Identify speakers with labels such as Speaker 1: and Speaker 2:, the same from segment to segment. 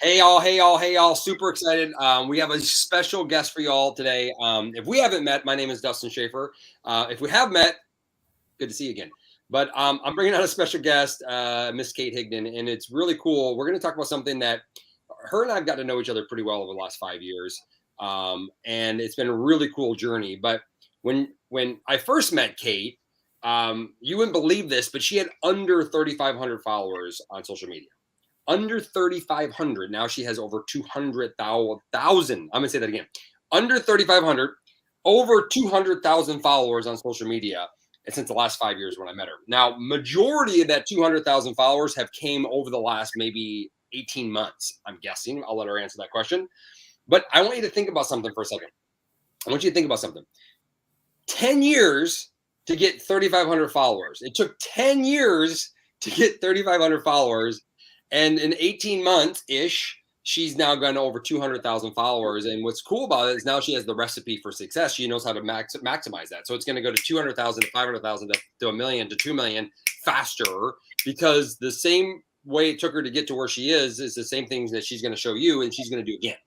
Speaker 1: Hey y'all, super excited. We have a special guest for y'all today. If we haven't met, my name is Dustin Schaefer. If we have met, good to see you again. But I'm bringing out a special guest, Miss Kate Higdon, and it's really cool. We're going to talk about something that her and I've got to know each other pretty well over the last 5 years, and it's been a really cool journey. But when I first met Kate, you wouldn't believe this, but she had under 3,500 followers on social media. Under 3,500. Now she has over 200,000. I'm going to say that again. Under 3,500, over 200,000 followers on social media. And since the last 5 years when I met her. Now, majority of that 200,000 followers have came over the last maybe 18 months, I'm guessing. I'll let her answer that question. But I want you to think about something for a second. I want you to think about something. 10 years to get 3,500 followers. It took 10 years to get 3,500 followers. And in 18 months-ish, she's now gone over 200,000 followers. And what's cool about it is now she has the recipe for success. She knows how to maximize that. So it's going to go to 200,000 to 500,000 to a million to 2 million faster, because the same way it took her to get to where she is the same things that she's going to show you and she's going to do again.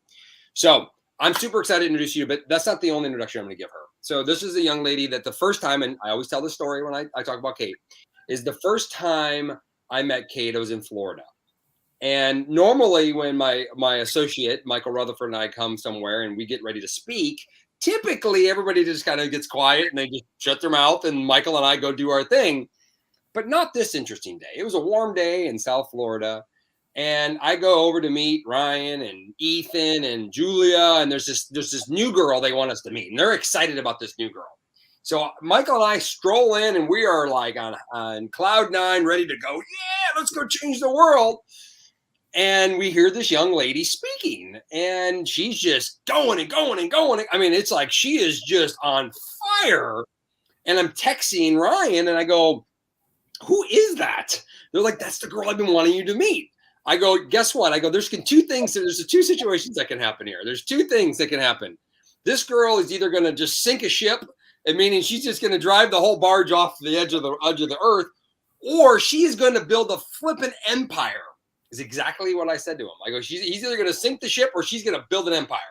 Speaker 1: So I'm super excited to introduce you, but that's not the only introduction I'm going to give her. So this is a young lady that the first time, and I always tell this story when I talk about Kate, is the first time I met Kate, I was in Florida. And normally when my associate, Michael Rutherford, and I come somewhere and we get ready to speak, typically everybody just kind of gets quiet and they just shut their mouth and Michael and I go do our thing. But not this interesting day. It was a warm day in South Florida. And I go over to meet Ryan and Ethan and Julia. And there's this new girl they want us to meet. And they're excited about this new girl. So Michael and I stroll in and we are like on cloud nine, ready to go. Yeah, let's go change the world. And we hear this young lady speaking, and she's just going and going and going. I mean, it's like she is just on fire. And I'm texting Ryan, and I go, "Who is that?" They're like, "That's the girl I've been wanting you to meet." I go, "Guess what?" I go, "There's two things. There's two situations that can happen here. There's two things that can happen. This girl is either going to just sink a ship, and meaning she's just going to drive the whole barge off the edge of the earth, or she is going to build a flippin' empire." Is exactly what I said to him. I go, he's either going to sink the ship or she's going to build an empire.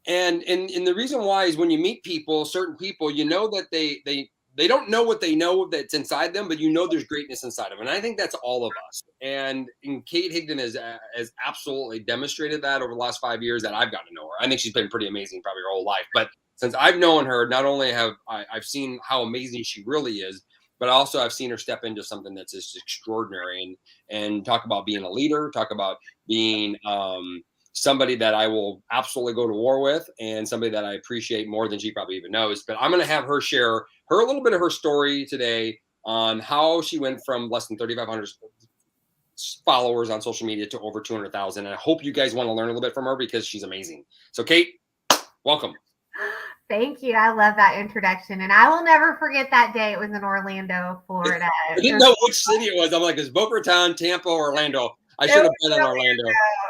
Speaker 1: And the reason why is when you meet people, certain people, you know that they don't know what they know that's inside them, but you know there's greatness inside of them. And I think that's all of us. And Kate Higdon has absolutely demonstrated that over the last 5 years that I've gotten to know her. I think she's been pretty amazing probably her whole life. But since I've known her, not only have I've seen how amazing she really is, but also I've seen her step into something that's just extraordinary and talk about being a leader, talk about being somebody that I will absolutely go to war with and somebody that I appreciate more than she probably even knows. But I'm going to have her share a little bit of her story today on how she went from less than 3,500 followers on social media to over 200,000. And I hope you guys want to learn a little bit from her because she's amazing. So Kate, welcome.
Speaker 2: Thank you. I love that introduction. And I will never forget that day. It was in Orlando, Florida.
Speaker 1: I didn't know which city it was. I'm like, is Boca Raton, Tampa, or Orlando? I should have been on Orlando.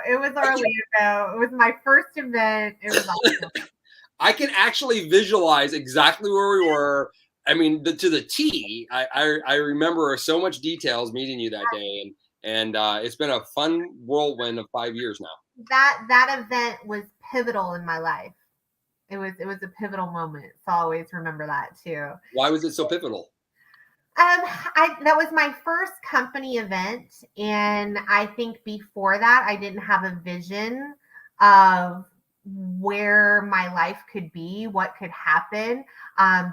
Speaker 2: It was Orlando. It was my first event. It was awesome.
Speaker 1: I can actually visualize exactly where we were. I mean, to the T. I remember so much details meeting you that day. And it's been a fun whirlwind of 5 years now.
Speaker 2: That event was pivotal in my life. It was a pivotal moment. So I always remember that too.
Speaker 1: Why was it so pivotal?
Speaker 2: That was my first company event. And I think before that, I didn't have a vision of where my life could be, what could happen.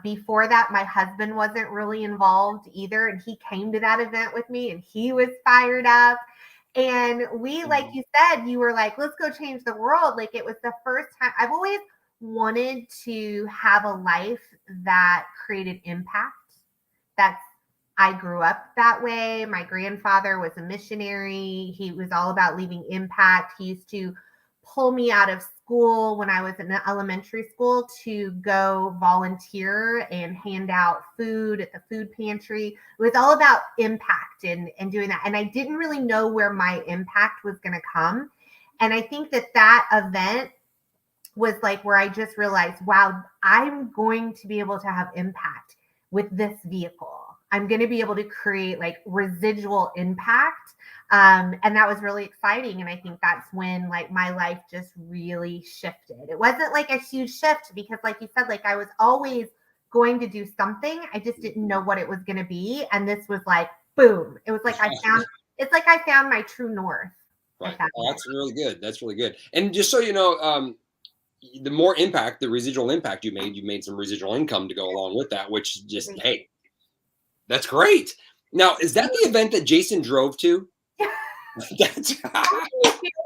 Speaker 2: Before that, my husband wasn't really involved either. And he came to that event with me and he was fired up. And we, like you said, you were like, let's go change the world. Like it was the first time. I've always wanted to have a life that created impact. I grew up that way. My grandfather was a missionary. He was all about leaving impact. He used to pull me out of school when I was in elementary school to go volunteer and hand out food at the food pantry. It was all about impact and doing that. And I didn't really know where my impact was going to come. And I think that event was like where I just realized, wow, I'm going to be able to have impact with this vehicle. I'm going to be able to create like residual impact. And that was really exciting. And I think that's when like my life just really shifted. It wasn't like a huge shift because like you said, like I was always going to do something. I just didn't know what it was going to be. And this was like, boom. It was like it's like I found my true north.
Speaker 1: Right. Oh, that's really good. That's really good. And just so you know, the more impact, the residual impact you made some residual income to go along with that, which just, hey, that's great. Now, is that the event that Jason drove to? That's
Speaker 2: feel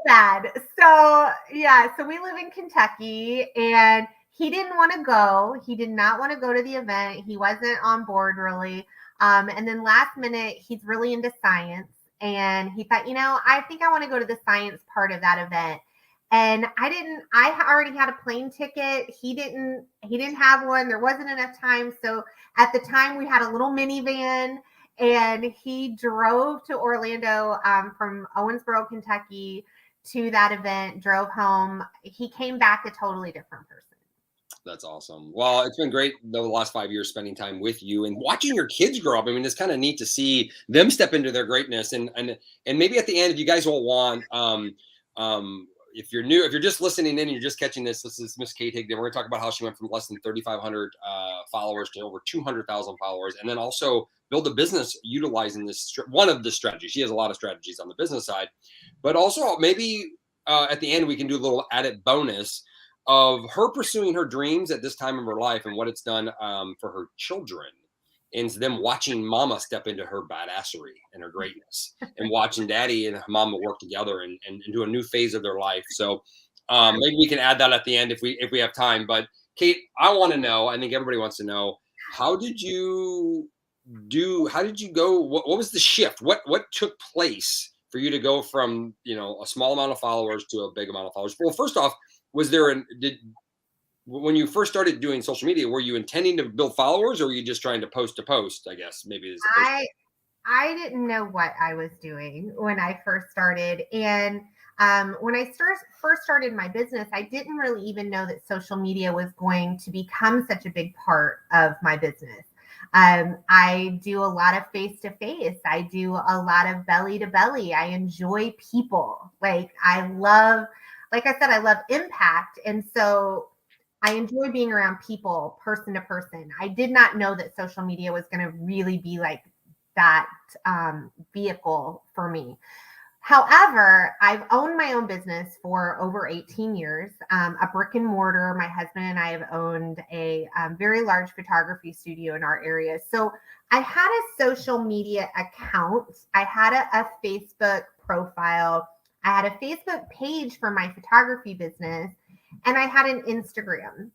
Speaker 2: bad. So yeah, so we live in Kentucky and he didn't want to go. He did not want to go to the event. He wasn't on board really. And then last minute, he's really into science. And he thought, I think I want to go to the science part of that event. And I already had a plane ticket. He didn't have one. There wasn't enough time. So at the time we had a little minivan and he drove to Orlando from Owensboro, Kentucky to that event, drove home. He came back a totally different person.
Speaker 1: That's awesome. Well, it's been great the last 5 years spending time with you and watching your kids grow up. I mean, it's kind of neat to see them step into their greatness. And maybe at the end, if you guys will want, if you're new, if you're just listening in and you're just catching this is Miss Kate Higdon. We're going to talk about how she went from less than 3,500 followers to over 200,000 followers, and then also build a business utilizing this one of the strategies. She has a lot of strategies on the business side, but also maybe at the end we can do a little added bonus of her pursuing her dreams at this time of her life and what it's done for her children. And them watching mama step into her badassery and her greatness and watching daddy and mama work together and do a new phase of their life. So maybe we can add that at the end if we have time. But Kate, I want to know, I think everybody wants to know, how did you go? What was the shift? What took place for you to go from, a small amount of followers to a big amount of followers? Well, first off, when you first started doing social media, were you intending to build followers or were you just trying to post, I guess maybe is the first
Speaker 2: I didn't know what I was doing when I first started. And when I first started my business, I didn't really even know that social media was going to become such a big part of my business. I do a lot of face-to-face. I do a lot of belly-to-belly. I enjoy people. Like I said, I love impact. And so I enjoy being around people, person to person. I did not know that social media was going to really be like that vehicle for me. However, I've owned my own business for over 18 years, a brick and mortar. My husband and I have owned a very large photography studio in our area. So I had a social media account. I had a Facebook profile. I had a Facebook page for my photography business. And I had an Instagram.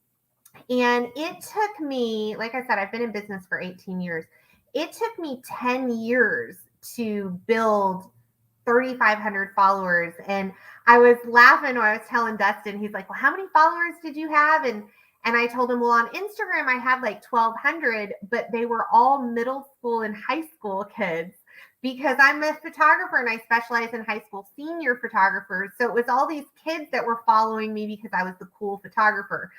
Speaker 2: And it took me, like I said, I've been in business for 18 years. It took me 10 years to build 3,500 followers. And I was laughing when I was telling Dustin, he's like, well, how many followers did you have? And I told him, well, on Instagram, I had like 1,200, but they were all middle school and high school kids. Because I'm a photographer and I specialize in high school senior photographers. So it was all these kids that were following me because I was the cool photographer.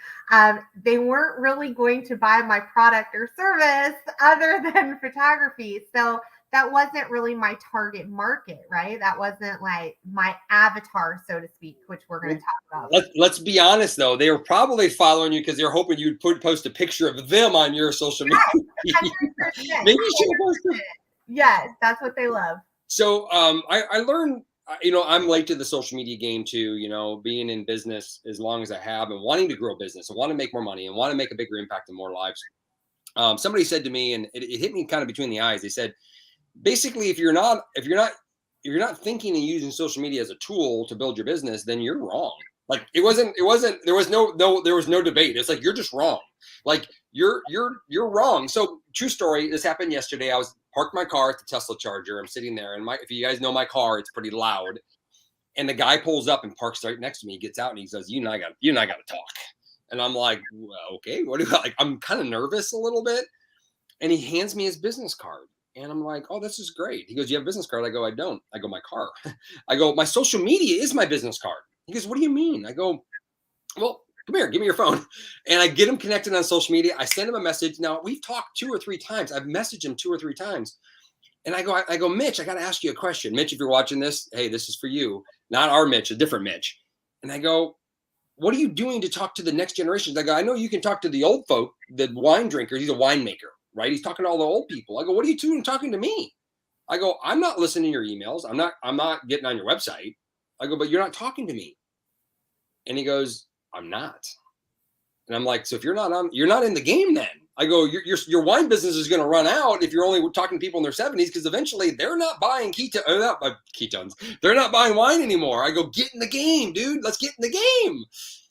Speaker 2: They weren't really going to buy my product or service other than photography. So that wasn't really my target market, right? That wasn't like my avatar, so to speak, which we're going to talk about.
Speaker 1: Let's be honest, though. They were probably following you because they're hoping you'd post a picture of them on your social media. Maybe you should post.
Speaker 2: Yes, that's what they love.
Speaker 1: So I learned, I'm late to the social media game too, being in business as long as I have and wanting to grow business and want to make more money and want to make a bigger impact in more lives. Somebody said to me, and it hit me kind of between the eyes. They said, basically, if you're not thinking and using social media as a tool to build your business, then you're wrong. Like there was no debate. It's like, you're just wrong. Like you're wrong. So true story. This happened yesterday. I was parked my car at the Tesla charger. I'm sitting there and if you guys know my car, it's pretty loud. And the guy pulls up and parks right next to me. He gets out and he says, you and I got to talk. And I'm like, well, okay, what do you like? I'm kind of nervous a little bit. And he hands me his business card. And I'm like, oh, this is great. He goes, you have a business card? I go, I don't. I go, my car. I go, my social media is my business card. He goes, what do you mean? I go, well, come here, give me your phone. And I get him connected on social media. I send him a message. Now we've talked 2 or 3 times. I've messaged him 2 or 3 times. And I go, Mitch, I got to ask you a question. Mitch, if you're watching this, hey, this is for you. Not our Mitch, a different Mitch. And I go, what are you doing to talk to the next generations? I go, I know you can talk to the old folk, the wine drinkers. He's a winemaker, right? He's talking to all the old people. I go, what are you doing talking to me? I go, I'm not listening to your emails. I'm not getting on your website. I go, but you're not talking to me. And he goes, I'm not. And I'm like, so if you're not in the game then. I go, your wine business is going to run out if you're only talking to people in their 70s, because eventually they're not buying ketones. They're not buying wine anymore. I go, get in the game, dude. Let's get in the game.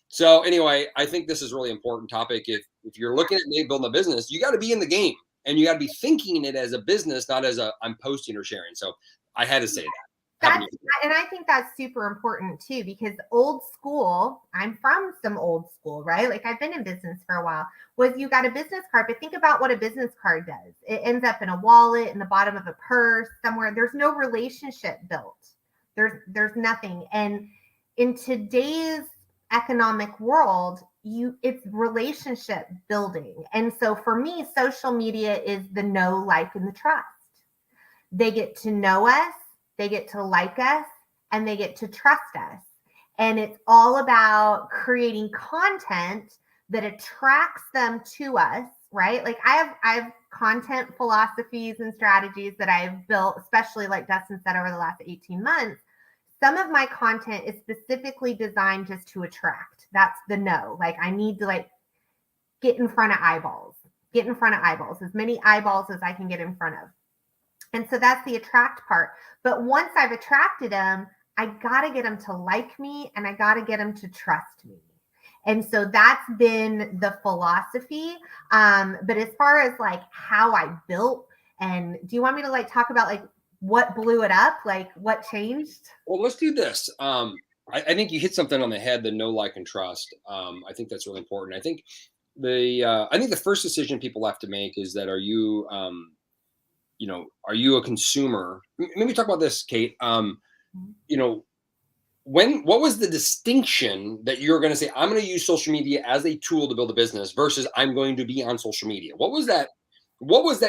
Speaker 1: So anyway, I think this is a really important topic. If you're looking at maybe building a business, you got to be in the game, and you got to be thinking it as a business, not as I'm posting or sharing. So I had to say that.
Speaker 2: And I think that's super important too, because old school, I'm from some old school, right? Like I've been in business for a while, was you got a business card, but think about what a business card does. It ends up in a wallet, in the bottom of a purse, somewhere. There's no relationship built. There's nothing. And in today's economic world, it's relationship building. And so for me, social media is the know, like, and the trust. They get to know us, they get to like us, and they get to trust us. And it's all about creating content that attracts them to us, right? Like I have content philosophies and strategies that I've built, especially like Dustin said, over the last 18 months. Some of my content is specifically designed just to attract. That's the no. Like I need to like get in front of eyeballs, as many eyeballs as I can get in front of. And so that's the attract part. But once I've attracted them, I got to get them to like me, and I got to get them to trust me. And so that's been the philosophy. But as far as like how I built, and do you want me to like talk about like what blew it up? Like what changed?
Speaker 1: Well, let's do this. I think you hit something on the head, the know, like, and trust. I think that's really important. I think the first decision people have to make is that are you a consumer? Maybe talk about this, Kate. What was the distinction that you're going to say, I'm going to use social media as a tool to build a business versus I'm going to be on social media? What was that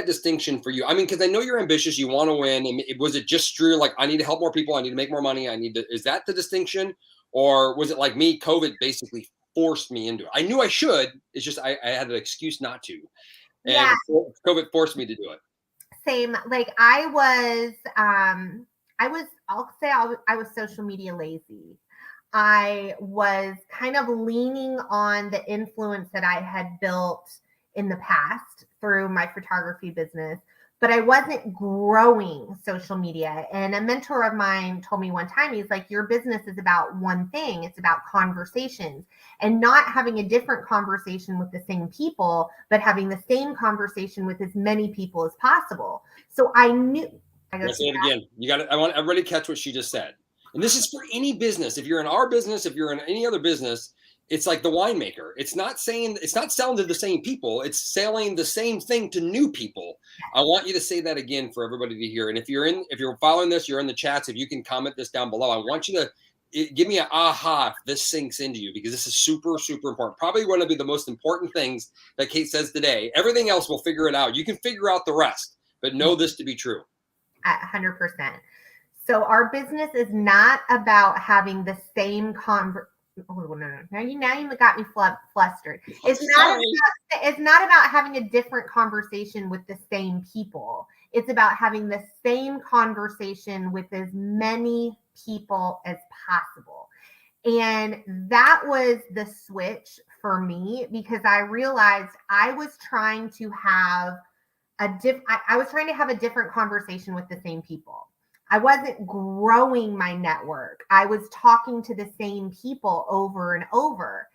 Speaker 1: distinction for you? I mean, because I know you're ambitious, you want to win. And was it just true, like, I need to help more people, I need to make more money, is that the distinction? Or was it like me, COVID basically forced me into it? I knew I should, it's just I had an excuse not to. And COVID forced me to do it.
Speaker 2: Same. Like I was social media lazy. I was kind of leaning on the influence that I had built in the past through my photography business, but I wasn't growing social media. And a mentor of mine told me one time, he's like, your business is about one thing. It's about conversations, and not having a different conversation with the same people, but having the same conversation with as many people as possible. So I knew.
Speaker 1: Let's say it again. I want everybody to catch what she just said. And this is for any business. If you're in our business, if you're in any other business, it's like the winemaker. It's not selling to the same people. It's selling the same thing to new people. I want you to say that again for everybody to hear. And if you're following this, you're in the chats, if you can comment this down below, I want you to give me an aha if this sinks into you, because this is super, super important. Probably one of the most important things that Kate says today. Everything else, we'll figure it out. You can figure out the rest, but know this to be true.
Speaker 2: 100%. So our business is not about having the same Now you got me flustered. It's not about having a different conversation with the same people. It's about having the same conversation with as many people as possible. And that was the switch for me, because I realized I was trying to have a different conversation with the same people. I wasn't growing my network. I was talking to the same people over and over.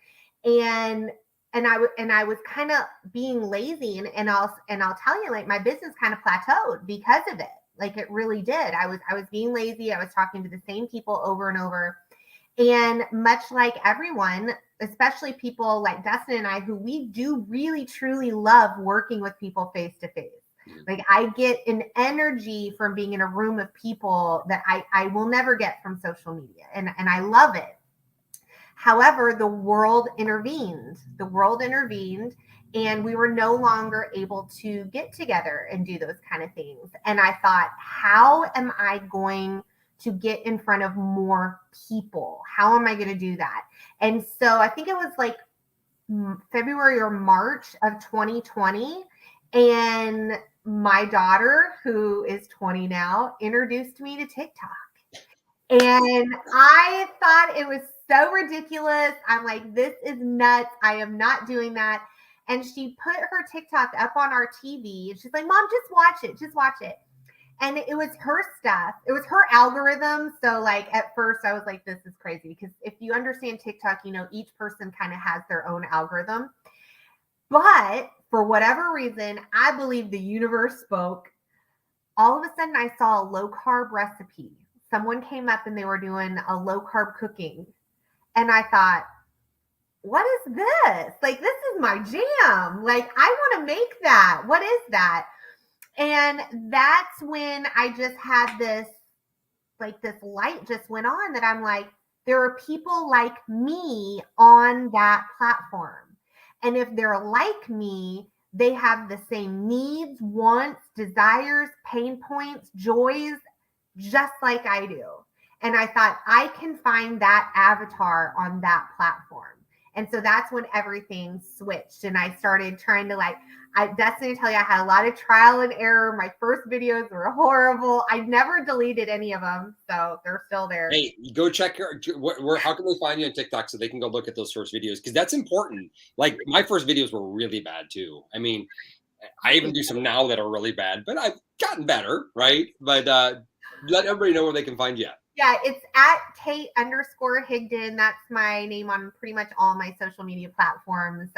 Speaker 2: And I was kind of being lazy, and I'll tell you, like, my business kind of plateaued because of it. Like, it really did. I was being lazy. I was talking to the same people over and over. And much like everyone, especially people like Dustin and I, who we do really, truly love working with people face to face. Like, I get an energy from being in a room of people that I will never get from social media. And I love it. However, the world intervened. The world intervened, and we were no longer able to get together and do those kind of things. And I thought, how am I going to get in front of more people? How am I going to do that? And so I think it was like February or March of 2020. And my daughter, who is 20 now, introduced me to TikTok. And I thought it was so ridiculous. I'm like, this is nuts. I am not doing that. And she put her TikTok up on our TV. And she's like, Mom, just watch it. Just watch it. And it was her stuff. It was her algorithm. So like at first I was like, this is crazy. Because if you understand TikTok, you know, each person kind of has their own algorithm. But for whatever reason, I believe the universe spoke. All of a sudden I saw a low carb recipe. Someone came up and they were doing a low carb cooking. And I thought, what is this? Like, this is my jam. Like, I want to make that. What is that? And that's when I just had this, like, this light just went on that I'm like, there are people like me on that platform. And if they're like me, they have the same needs, wants, desires, pain points, joys, just like I do. And I thought I can find that avatar on that platform. And so that's when everything switched. And I started trying to Destiny, tell you, I had a lot of trial and error. My first videos were horrible. I never deleted any of them. So they're still there.
Speaker 1: Hey, go check how can they find you on TikTok so they can go look at those first videos? Because that's important. Like my first videos were really bad too. I mean, I even do some now that are really bad, but I've gotten better, right? But let everybody know where they can find you at.
Speaker 2: Yeah, it's at Kate_Higdon. That's my name on pretty much all my social media platforms.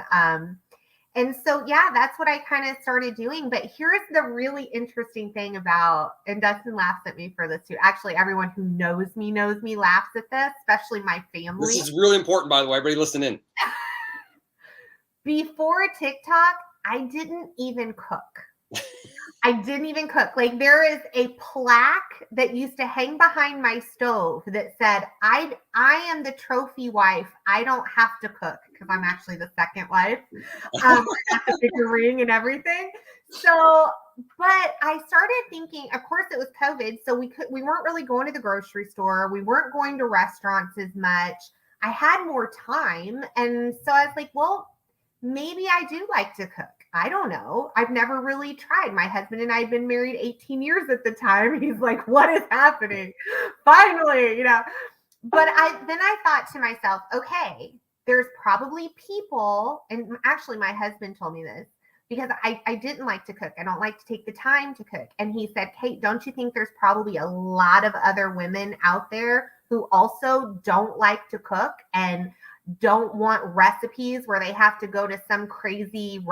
Speaker 2: And so, yeah, that's what I kind of started doing. But here's the really interesting thing about, and Dustin laughs at me for this too. Actually, everyone who knows me laughs at this, especially my family.
Speaker 1: This is really important, by the way. Everybody listen in.
Speaker 2: Before TikTok, I didn't even cook. I didn't even cook. Like there is a plaque that used to hang behind my stove that said, I am the trophy wife. I don't have to cook because I'm actually the second wife. I have to pick a ring and everything. So, but I started thinking, of course it was COVID. So we weren't really going to the grocery store. We weren't going to restaurants as much. I had more time. And so I was like, well, maybe I do like to cook. I don't know. I've never really tried. My husband and I had been married 18 years at the time. He's like, what is happening? Finally, you know. But then I thought to myself, okay, there's probably people, and actually my husband told me this because I didn't like to cook. I don't like to take the time to cook. And he said, Kate, don't you think there's probably a lot of other women out there who also don't like to cook and don't want recipes where they have to go to some crazy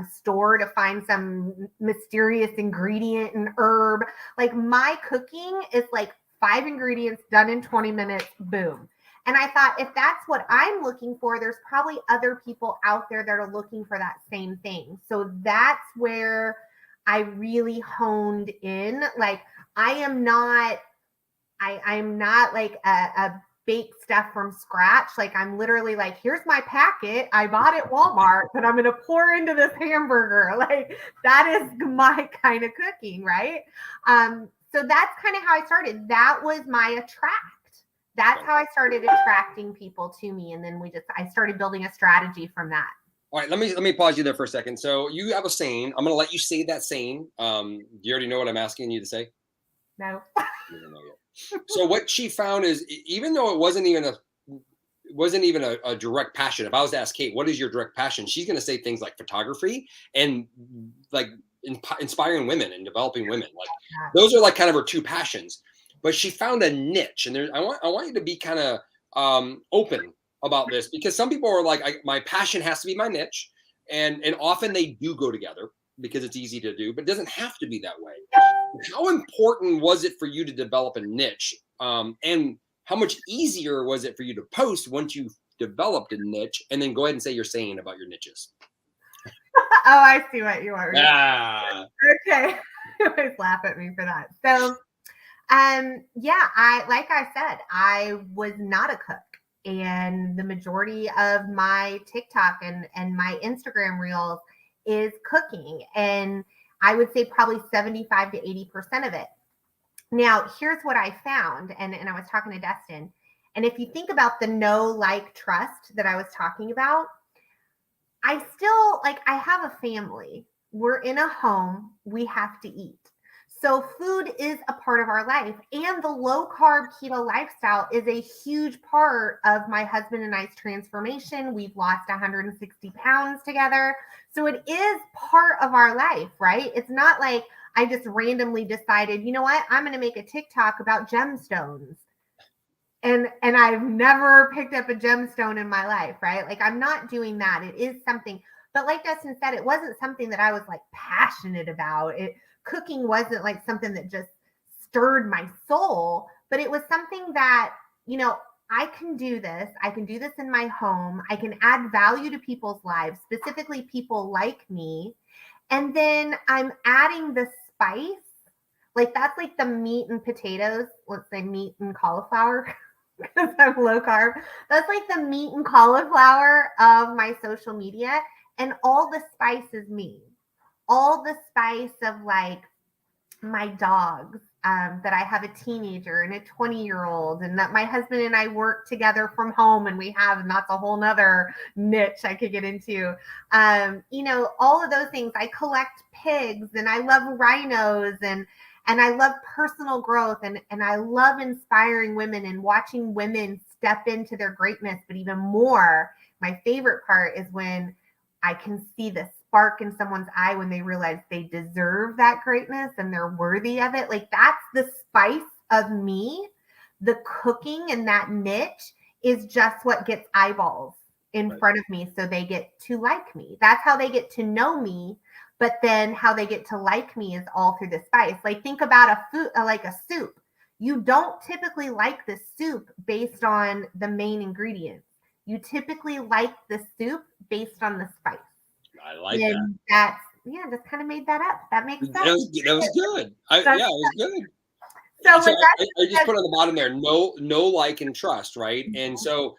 Speaker 2: store to find some mysterious ingredient and herb. Like my cooking is like 5 ingredients done in 20 minutes, boom. And I thought if that's what I'm looking for, there's probably other people out there that are looking for that same thing. So that's where I really honed in. Like I'm not like a bake stuff from scratch. Like I'm literally like, here's my packet. I bought at Walmart, but I'm going to pour into this hamburger. Like that is my kind of cooking. Right. So that's kind of how I started. That was my attract. That's how I started attracting people to me. And then I started building a strategy from that.
Speaker 1: All right, let me pause you there for a second. So you have a saying. I'm going to let you say that saying. Do you already know what I'm asking you to say?
Speaker 2: No.
Speaker 1: You don't know yet. So what she found is, even though it wasn't even a direct passion. If I was to ask Kate, what is your direct passion? She's going to say things like photography and like inspiring women and developing women. Like those are like kind of her two passions. But she found a niche, and I want you to be kind of open about this because some people are like, my passion has to be my niche, and often they do go together because it's easy to do, but it doesn't have to be that way. How important was it for you to develop a niche? And how much easier was it for you to post once you developed a niche? And then go ahead and say your saying about your niches.
Speaker 2: Oh, I see what you are.
Speaker 1: Ah.
Speaker 2: Okay. You always laugh at me for that. So, yeah, like I said, I was not a cook. and the majority of my TikTok and my Instagram reels is cooking. And I would say probably 75 to 80% of it. Now, here's what I found, and I was talking to Dustin. And if you think about the know, like, trust that I was talking about, I still like, I have a family. We're in a home, we have to eat. So, food is a part of our life. And the low carb keto lifestyle is a huge part of my husband and I's transformation. We've lost 160 pounds together. So, it is part of our life, right? It's not like I just randomly decided, you know what, I'm going to make a TikTok about gemstones. And I've never picked up a gemstone in my life, right? Like, I'm not doing that. It is something, but like Dustin said, it wasn't something that I was like passionate about. Cooking wasn't like something that just stirred my soul, but it was something that, you know, I can do this. I can do this in my home. I can add value to people's lives, specifically people like me. And then I'm adding the spice. Like, that's like the meat and potatoes. Let's say meat and cauliflower because I'm low carb. That's like the meat and cauliflower of my social media. And all the spice is me. All the spice of like my dogs, that I have a teenager and a 20-year-old, and that my husband and I work together from home, and we have, and that's a whole nother niche I could get into. You know, all of those things. I collect pigs, and I love rhinos, and I love personal growth, and I love inspiring women and watching women step into their greatness. But even more, my favorite part is when I can see the spark in someone's eye when they realize they deserve that greatness and they're worthy of it. Like, that's the spice of me. The cooking and that niche is just what gets eyeballs in front of me, so they get to like me. That's how they get to know me. But then how they get to like me is all through the spice. Like, think about a food, like a soup. You don't typically like the soup based on the main ingredients. You typically like the soup based on the spice.
Speaker 1: I like
Speaker 2: and that's, yeah, just kind of made that up. That makes sense.
Speaker 1: that was good. Yeah, it was good.
Speaker 2: So
Speaker 1: So
Speaker 2: with that,
Speaker 1: I just put on the bottom there, no, like, and trust, right? And so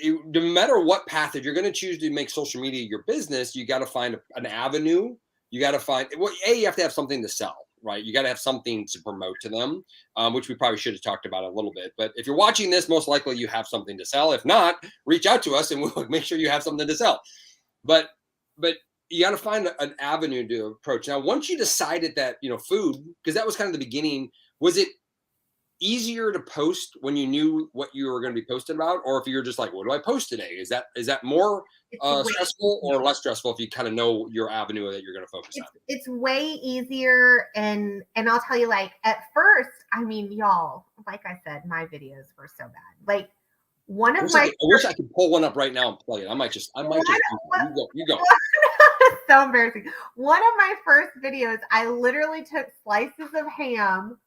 Speaker 1: no matter what path, if you're going to choose to make social media your business, you got to find an avenue. You got to find, well, you have to have something to sell, right? You got to have something to promote to them, which we probably should have talked about a little bit. But if you're watching this, most likely you have something to sell. If not, reach out to us and we'll make sure you have something to sell. But you got to find an avenue to approach. Now, once you decided that, you know, food, because that was kind of the beginning, was it easier to post when you knew what you were going to be posting about, or if you're just like, what do I post today? Is that more stressful or less stressful if you kind of know your avenue that you're going to focus on?
Speaker 2: It's way easier, and I'll tell you, like, at first, I mean, y'all, like I said, my videos were so bad. Like,
Speaker 1: I wish I could pull one up right now and play it. I might just you go.
Speaker 2: So embarrassing. One of my first videos, I literally took slices of ham,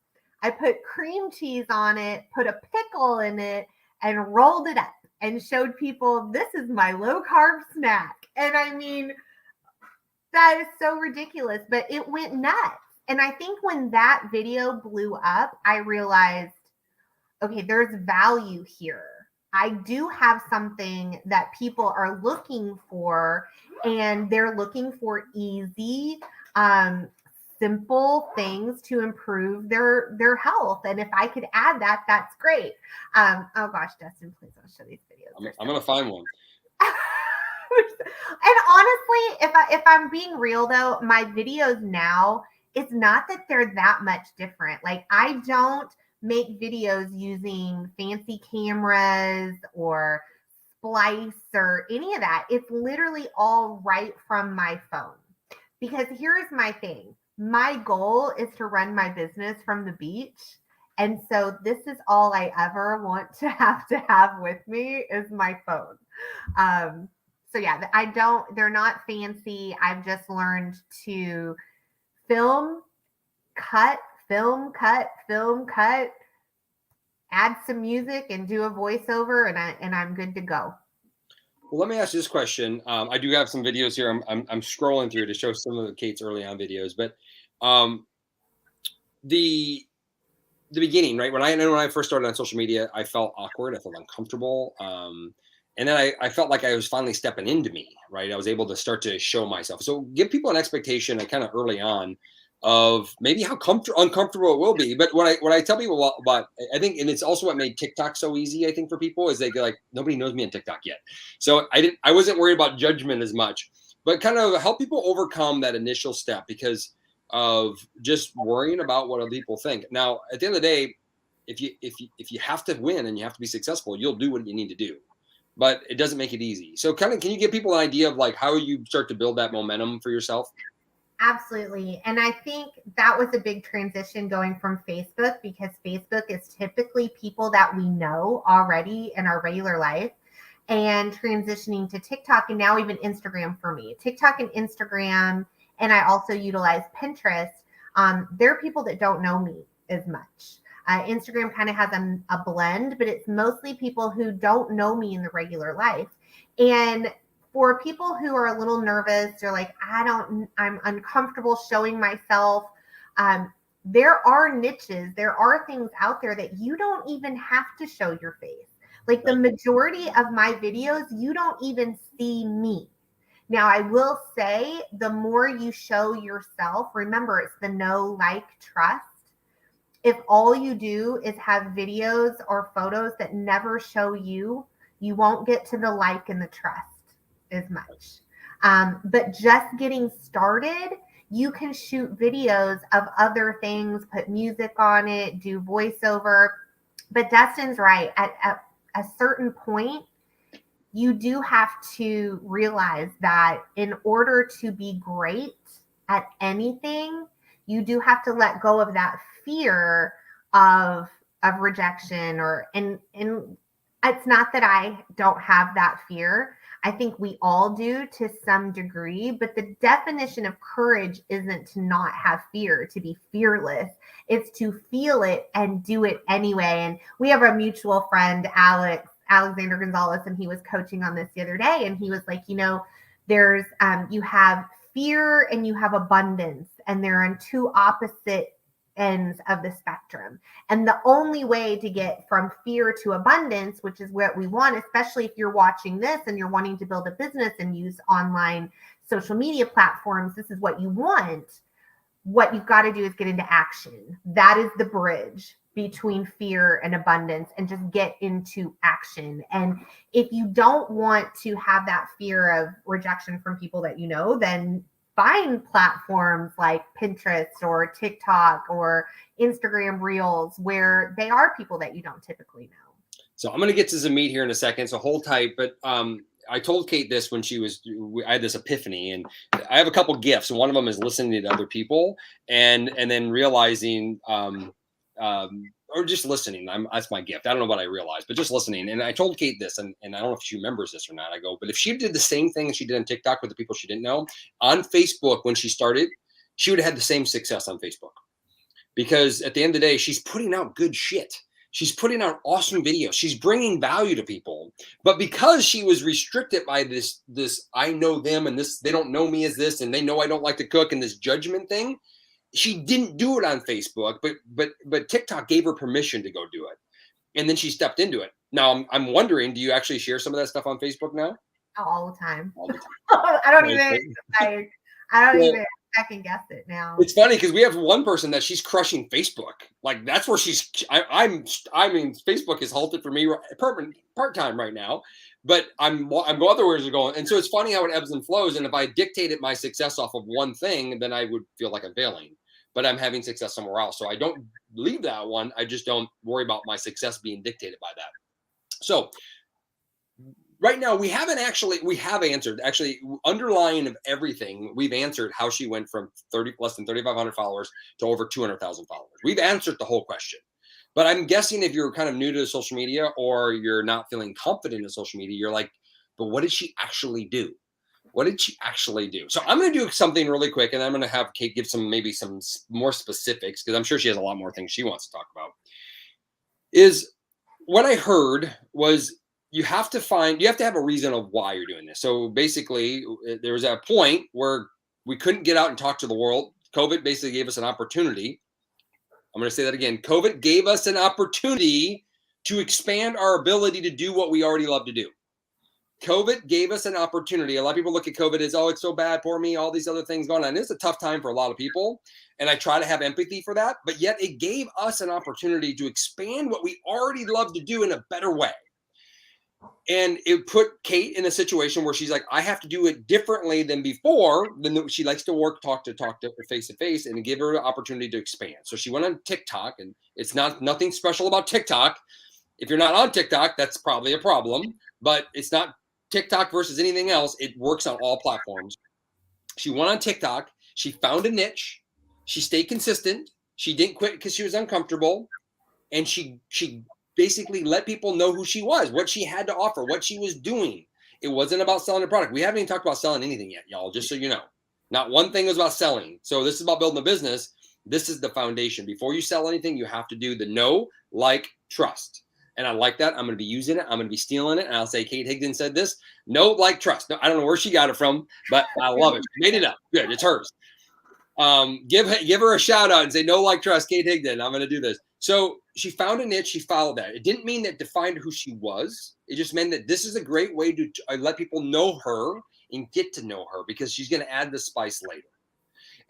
Speaker 2: I put cream cheese on it, put a pickle in it, and rolled it up and showed people, this is my low carb snack. And I mean, that is so ridiculous, but it went nuts. And I think when that video blew up, I realized, okay, there's value here. I do have something that people are looking for, and they're looking for easy, simple things to improve their health. And if I could add that, that's great. Oh gosh, Dustin, please don't show these videos.
Speaker 1: I'm gonna find one.
Speaker 2: And honestly, if I'm being real though, my videos now, it's not that they're that much different. Like, I don't make videos using fancy cameras or Splice or any of that. It's literally all right from my phone. Because here's my thing. My goal is to run my business from the beach. And so this is all I ever want to have with me is my phone. So yeah, they're not fancy. I've just learned to film, cut, add some music and do a voiceover, and I'm good to go.
Speaker 1: Well, let me ask you this question. I do have some videos here. I'm scrolling through to show some of Kate's early on videos, but the the beginning, right? When I first started on social media, I felt awkward. I felt uncomfortable. And then I felt like I was finally stepping into me, right? I was able to start to show myself. So give people an expectation kind of early on of maybe how uncomfortable it will be. But what I tell people about, I think, and it's also what made TikTok so easy, I think, for people is they go like, nobody knows me on TikTok yet. So I wasn't worried about judgment as much, but kind of help people overcome that initial step because of just worrying about what other people think. Now, at the end of the day, if you have to win and you have to be successful, you'll do what you need to do. But it doesn't make it easy. So kind of, can you give people an idea of like how you start to build that momentum for yourself?
Speaker 2: Absolutely. And I think that was a big transition going from Facebook, because Facebook is typically people that we know already in our regular life, and transitioning to TikTok and now even Instagram for me. TikTok and Instagram, and I also utilize Pinterest. There are people that don't know me as much. Instagram kind of has a blend, but it's mostly people who don't know me in the regular life. And for people who are a little nervous, they're like, I'm uncomfortable showing myself. There are niches, there are things out there that you don't even have to show your face. Like the majority of my videos, you don't even see me. Now, I will say the more you show yourself, remember, it's the know, like, trust. If all you do is have videos or photos that never show you, you won't get to the like and the trust as much. But just getting started, you can shoot videos of other things, put music on it, do voiceover. But Dustin's right. At a certain point, you do have to realize that in order to be great at anything, you do have to let go of that fear of rejection, and it's not that I don't have that fear. I think we all do to some degree, but the definition of courage isn't to not have fear, to be fearless. It's to feel it and do it anyway. And we have a mutual friend, Alexander Gonzalez, and he was coaching on this the other day. And he was like, there's, you have fear and you have abundance, and they're on two opposite ends of the spectrum. And the only way to get from fear to abundance, which is what we want, especially if you're watching this and you're wanting to build a business and use online social media platforms, this is what you want. What you've got to do is get into action. That is the bridge between fear and abundance, and just get into action. And if you don't want to have that fear of rejection from people that you know, then find platforms like Pinterest or TikTok or Instagram Reels where they are people that you don't typically know.
Speaker 1: So I'm going to get to some meat here in a second, so hold tight. But I told Kate this when I had this epiphany, and I have a couple gifts. One of them is listening to other people and then realizing, or just listening. That's my gift. I don't know what I realized, but just listening. And I told Kate this, and I don't know if she remembers this or not. I go, but if she did the same thing as she did on TikTok with the people she didn't know, on Facebook when she started, she would have had the same success on Facebook. Because at the end of the day, she's putting out good shit. She's putting out awesome videos. She's bringing value to people. But because she was restricted by this I know them and this, they don't know me as this, and they know I don't like to cook, and this judgment thing, she didn't do it on Facebook, but TikTok gave her permission to go do it. And then she stepped into it. Now I'm wondering, do you actually share some of that stuff on Facebook now?
Speaker 2: All the time.
Speaker 1: All the time.
Speaker 2: I don't even second guess it now.
Speaker 1: It's funny because we have one person that she's crushing Facebook. Like that's where I mean, Facebook is halted for me part-time right now, but I'm other ways of going. And so it's funny how it ebbs and flows. And if I dictated my success off of one thing, then I would feel like I'm failing, but I'm having success somewhere else. So I don't leave that one. I just don't worry about my success being dictated by that. So right now, we have answered, actually, underlying of everything, we've answered how she went from less than 3,500 followers to over 200,000 followers. We've answered the whole question. But I'm guessing if you're kind of new to social media or you're not feeling confident in social media, you're like, but what did she actually do? What did she actually do? So I'm going to do something really quick, and I'm going to have Kate give maybe some more specifics, because I'm sure she has a lot more things she wants to talk about. Is what I heard was, you have to have a reason of why you're doing this. So basically, there was a point where we couldn't get out and talk to the world. COVID basically gave us an opportunity I'm going to say that again. COVID gave us an opportunity to expand our ability to do what we already love to do. COVID gave us an opportunity. A lot of people look at COVID as, oh, it's so bad for me, all these other things going on. And it's a tough time for a lot of people. And I try to have empathy for that. But yet it gave us an opportunity to expand what we already love to do in a better way. And it put Kate in a situation where she's like, I have to do it differently than before. She likes to talk to face to face, and give her an opportunity to expand. So she went on TikTok, and it's nothing special about TikTok. If you're not on TikTok, that's probably a problem, but it's not TikTok versus anything else. It works on all platforms. She went on TikTok. She found a niche. She stayed consistent. She didn't quit because she was uncomfortable. And she basically let people know who she was, what she had to offer, what she was doing. It wasn't about selling a product. We haven't even talked about selling anything yet, y'all, just so you know. Not one thing was about selling. So this is about building a business. This is the foundation. Before you sell anything, you have to do the know, like, trust. And I like that. I'm going to be using it. I'm going to be stealing it. And I'll say, Kate Higdon said this. No, like, trust. No, I don't know where she got it from, but I love it. She made it up. Good. It's hers. Give her a shout out and say, no, like, trust, Kate Higdon. I'm going to do this. So she found a niche. She followed that. It didn't mean that defined who she was. It just meant that this is a great way to let people know her and get to know her, because she's going to add the spice later.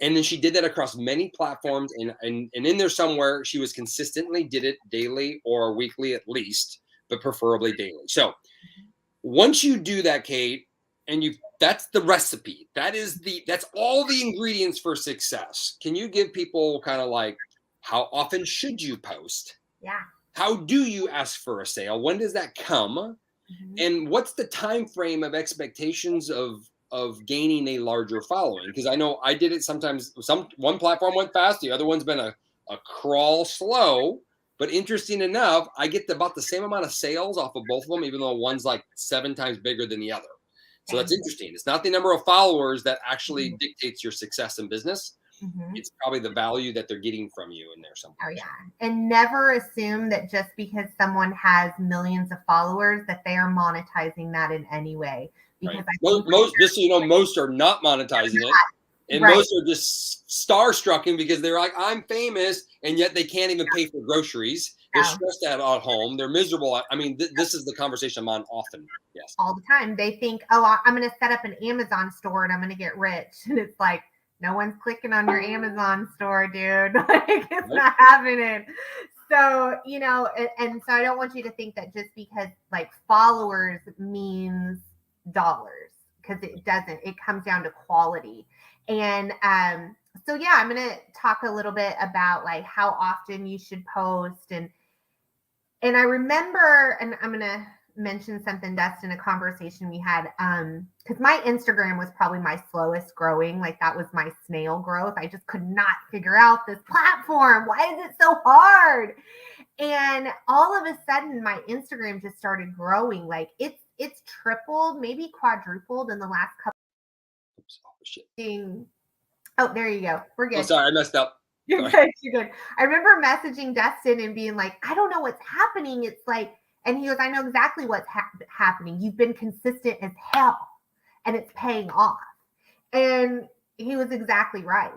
Speaker 1: And then she did that across many platforms. And in there somewhere, she was consistently did it daily or weekly at least, but preferably daily. So once you do that, Kate, and that's the recipe. That's all the ingredients for success. Can you give people kind of like, how often should you post?
Speaker 2: Yeah.
Speaker 1: How do you ask for a sale? When does that come? Mm-hmm. And what's the time frame of expectations of gaining a larger following? Because I know I did it sometimes. One platform went fast, the other one's been a crawl slow. But interesting enough, I get about the same amount of sales off of both of them, even though one's like 7 times bigger than the other. So that's interesting. It's not the number of followers that actually dictates your success in business. Mm-hmm. It's probably the value that they're getting from you in there somewhere.
Speaker 2: Oh, yeah. And never assume that just because someone has millions of followers that they are monetizing that in any way. Because
Speaker 1: right. Most, just so you know, most are not monetizing it. And most are just starstrucking because they're like, I'm famous, and yet they can't even pay for groceries. They're stressed out at home. They're miserable. I mean, this is the conversation I'm on often. Yes.
Speaker 2: All the time. They think, oh, I'm going to set up an Amazon store and I'm going to get rich. And it's like, no one's clicking on your Amazon store, dude. Like, it's not happening. So, you know, and so I don't want you to think that just because like followers means dollars, because it doesn't. It comes down to quality. And so, yeah, I'm going to talk a little bit about like how often you should post. And I remember, and I'm going to mention something, Dustin, a conversation we had, because my Instagram was probably my slowest growing. Like that was my snail growth. I just could not figure out this platform. Why is it so hard? And all of a sudden my Instagram just started growing. Like it's tripled, maybe quadrupled in the last couple.
Speaker 1: Oops, oh, shit.
Speaker 2: Oh, there you go. We're good.
Speaker 1: Oh, sorry, I messed up.
Speaker 2: You're good. You're good. I remember messaging Dustin and being like, I don't know what's happening. It's like, and he goes, I know exactly what's happening. You've been consistent as hell and it's paying off. And he was exactly right.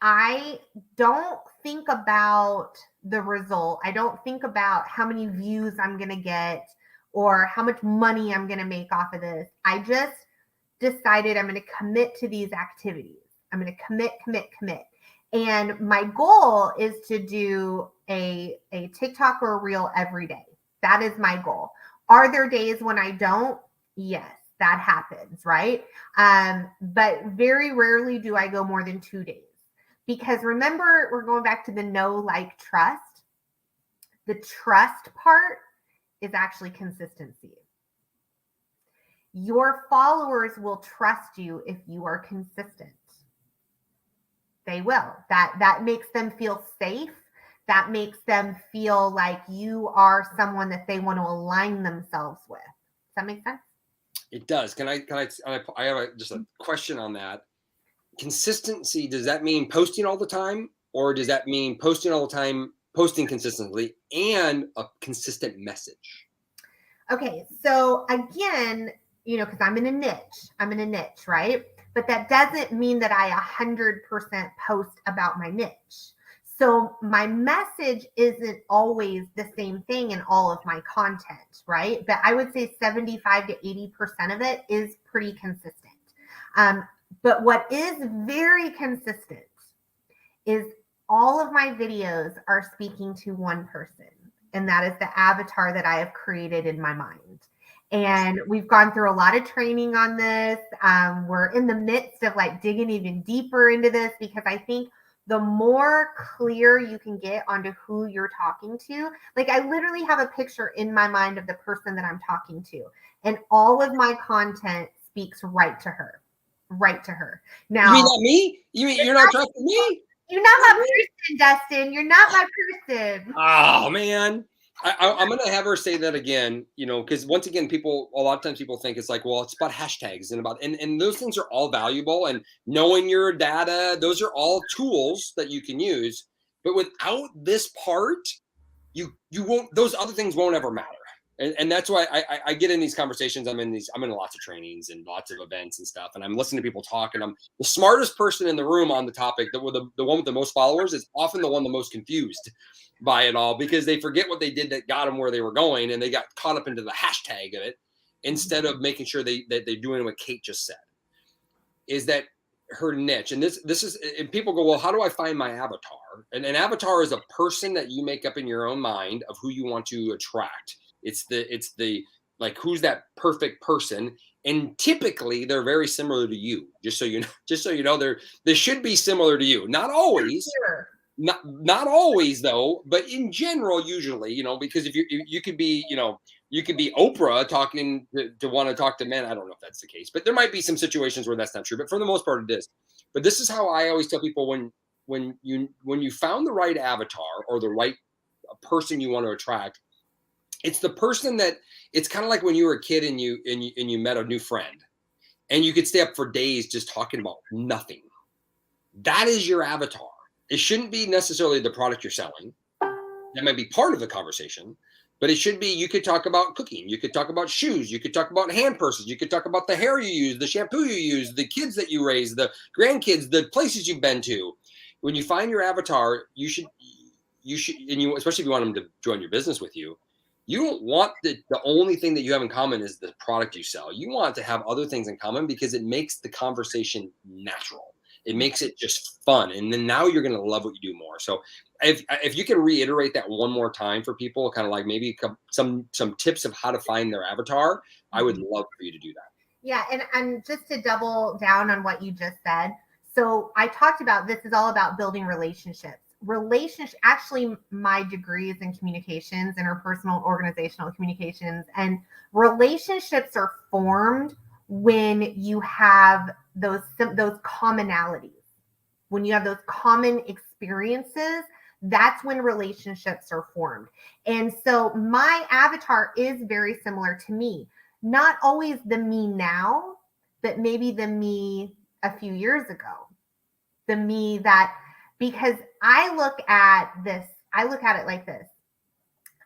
Speaker 2: I don't think about the result. I don't think about how many views I'm going to get or how much money I'm going to make off of this. I just decided I'm going to commit to these activities. I'm going to commit. And my goal is to do a TikTok or a reel every day. That is my goal. Are there days when I don't? Yes, that happens, right? But very rarely do I go more than 2 days. Because remember, we're going back to the know, like, trust. The trust part is actually consistency. Your followers will trust you if you are consistent. They will. That makes them feel safe. That makes them feel like you are someone that they want to align themselves with. Does that make sense?
Speaker 1: It does. I have just a question on that. Consistency, does that mean posting all the time? Or does that mean posting all the time, posting consistently, and a consistent message?
Speaker 2: Okay. So again, you know, because I'm in a niche, right? But that doesn't mean that I 100% post about my niche. So my message isn't always the same thing in all of my content, right? But I would say 75 to 80% of it is pretty consistent. But what is very consistent is all of my videos are speaking to one person, and that is the avatar that I have created in my mind. And we've gone through a lot of training on this. We're in the midst of like digging even deeper into this, because I think the more clear you can get onto who you're talking to, like I literally have a picture in my mind of the person that I'm talking to, and all of my content speaks right to her. Right to her.
Speaker 1: You mean
Speaker 2: Now,
Speaker 1: not me? You mean you're not trusting me?
Speaker 2: you're not my person, Dustin. You're not my person.
Speaker 1: Oh man. I'm gonna have her say that again, because once again, a lot of times people think it's like, well, it's about hashtags and those things are all valuable, and knowing your data, those are all tools that you can use. But without this part, you won't, those other things won't ever matter. And that's why I get in these conversations. I'm in lots of trainings and lots of events and stuff, and I'm listening to people talk, and I'm the smartest person in the room on the topic. The one with the most followers is often the one the most confused by it all, because they forget what they did that got them where they were going, and they got caught up into the hashtag of it instead of making sure that they're doing what Kate just said. Is that her niche? And this is, and people go, well, how do I find my avatar? And an avatar is a person that you make up in your own mind of who you want to attract. It's the like, who's that perfect person? And typically they're very similar to you. Just so you know, they should be similar to you. Not always.
Speaker 2: Sure.
Speaker 1: Not always though, but in general, usually, because if you could be, you could be Oprah talking to want to talk to men. I don't know if that's the case, but there might be some situations where that's not true. But for the most part, it is. But this is how I always tell people, when you found the right avatar or the right person you want to attract, it's the person that, it's kind of like when you were a kid and you met a new friend, and you could stay up for days just talking about nothing. That is your avatar. It shouldn't be necessarily the product you're selling. That might be part of the conversation, but it should be, you could talk about cooking. You could talk about shoes. You could talk about hand purses. You could talk about the hair you use, the shampoo you use, the kids that you raise, the grandkids, the places you've been to. When you find your avatar, you should, and especially if you want them to join your business with you, you don't want the only thing that you have in common is the product you sell. You want to have other things in common, because it makes the conversation natural. It makes it just fun. And then now you're going to love what you do more. So if you can reiterate that one more time for people, kind of like maybe some tips of how to find their avatar, I would love for you to do that.
Speaker 2: Yeah. And just to double down on what you just said. So I talked about, this is all about building relationships. Actually, my degree is in communications, interpersonal and organizational communications, and relationships are formed when you have those commonalities, when you have those common experiences. That's when relationships are formed. And so my avatar is very similar to me, not always the me now, but maybe the me a few years ago, the me that, because I look at it like this.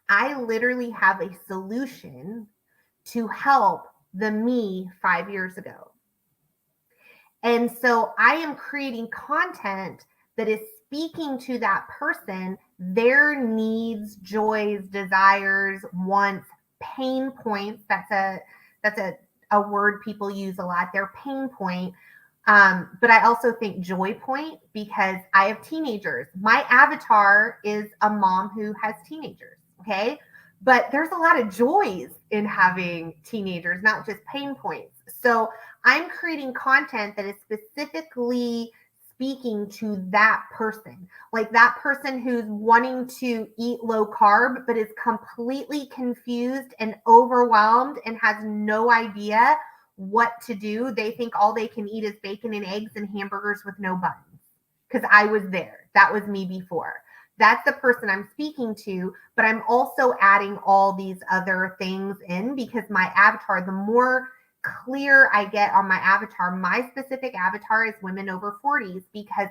Speaker 2: I literally have a solution to help the me 5 years ago. And so I am creating content that is speaking to that person, their needs, joys, desires, wants, pain points. That's a word people use a lot. Their pain point. But I also think joy point, because I have teenagers. My avatar is a mom who has teenagers. Okay. But there's a lot of joys in having teenagers, not just pain points. So I'm creating content that is specifically speaking to that person, like that person who's wanting to eat low carb, but is completely confused and overwhelmed and has no idea what to do. They think all they can eat is bacon and eggs and hamburgers with no buns. Because I was there. That was me before. That's the person I'm speaking to, but I'm also adding all these other things in, because my avatar, the more clear I get on my avatar, my specific avatar is women over 40s, because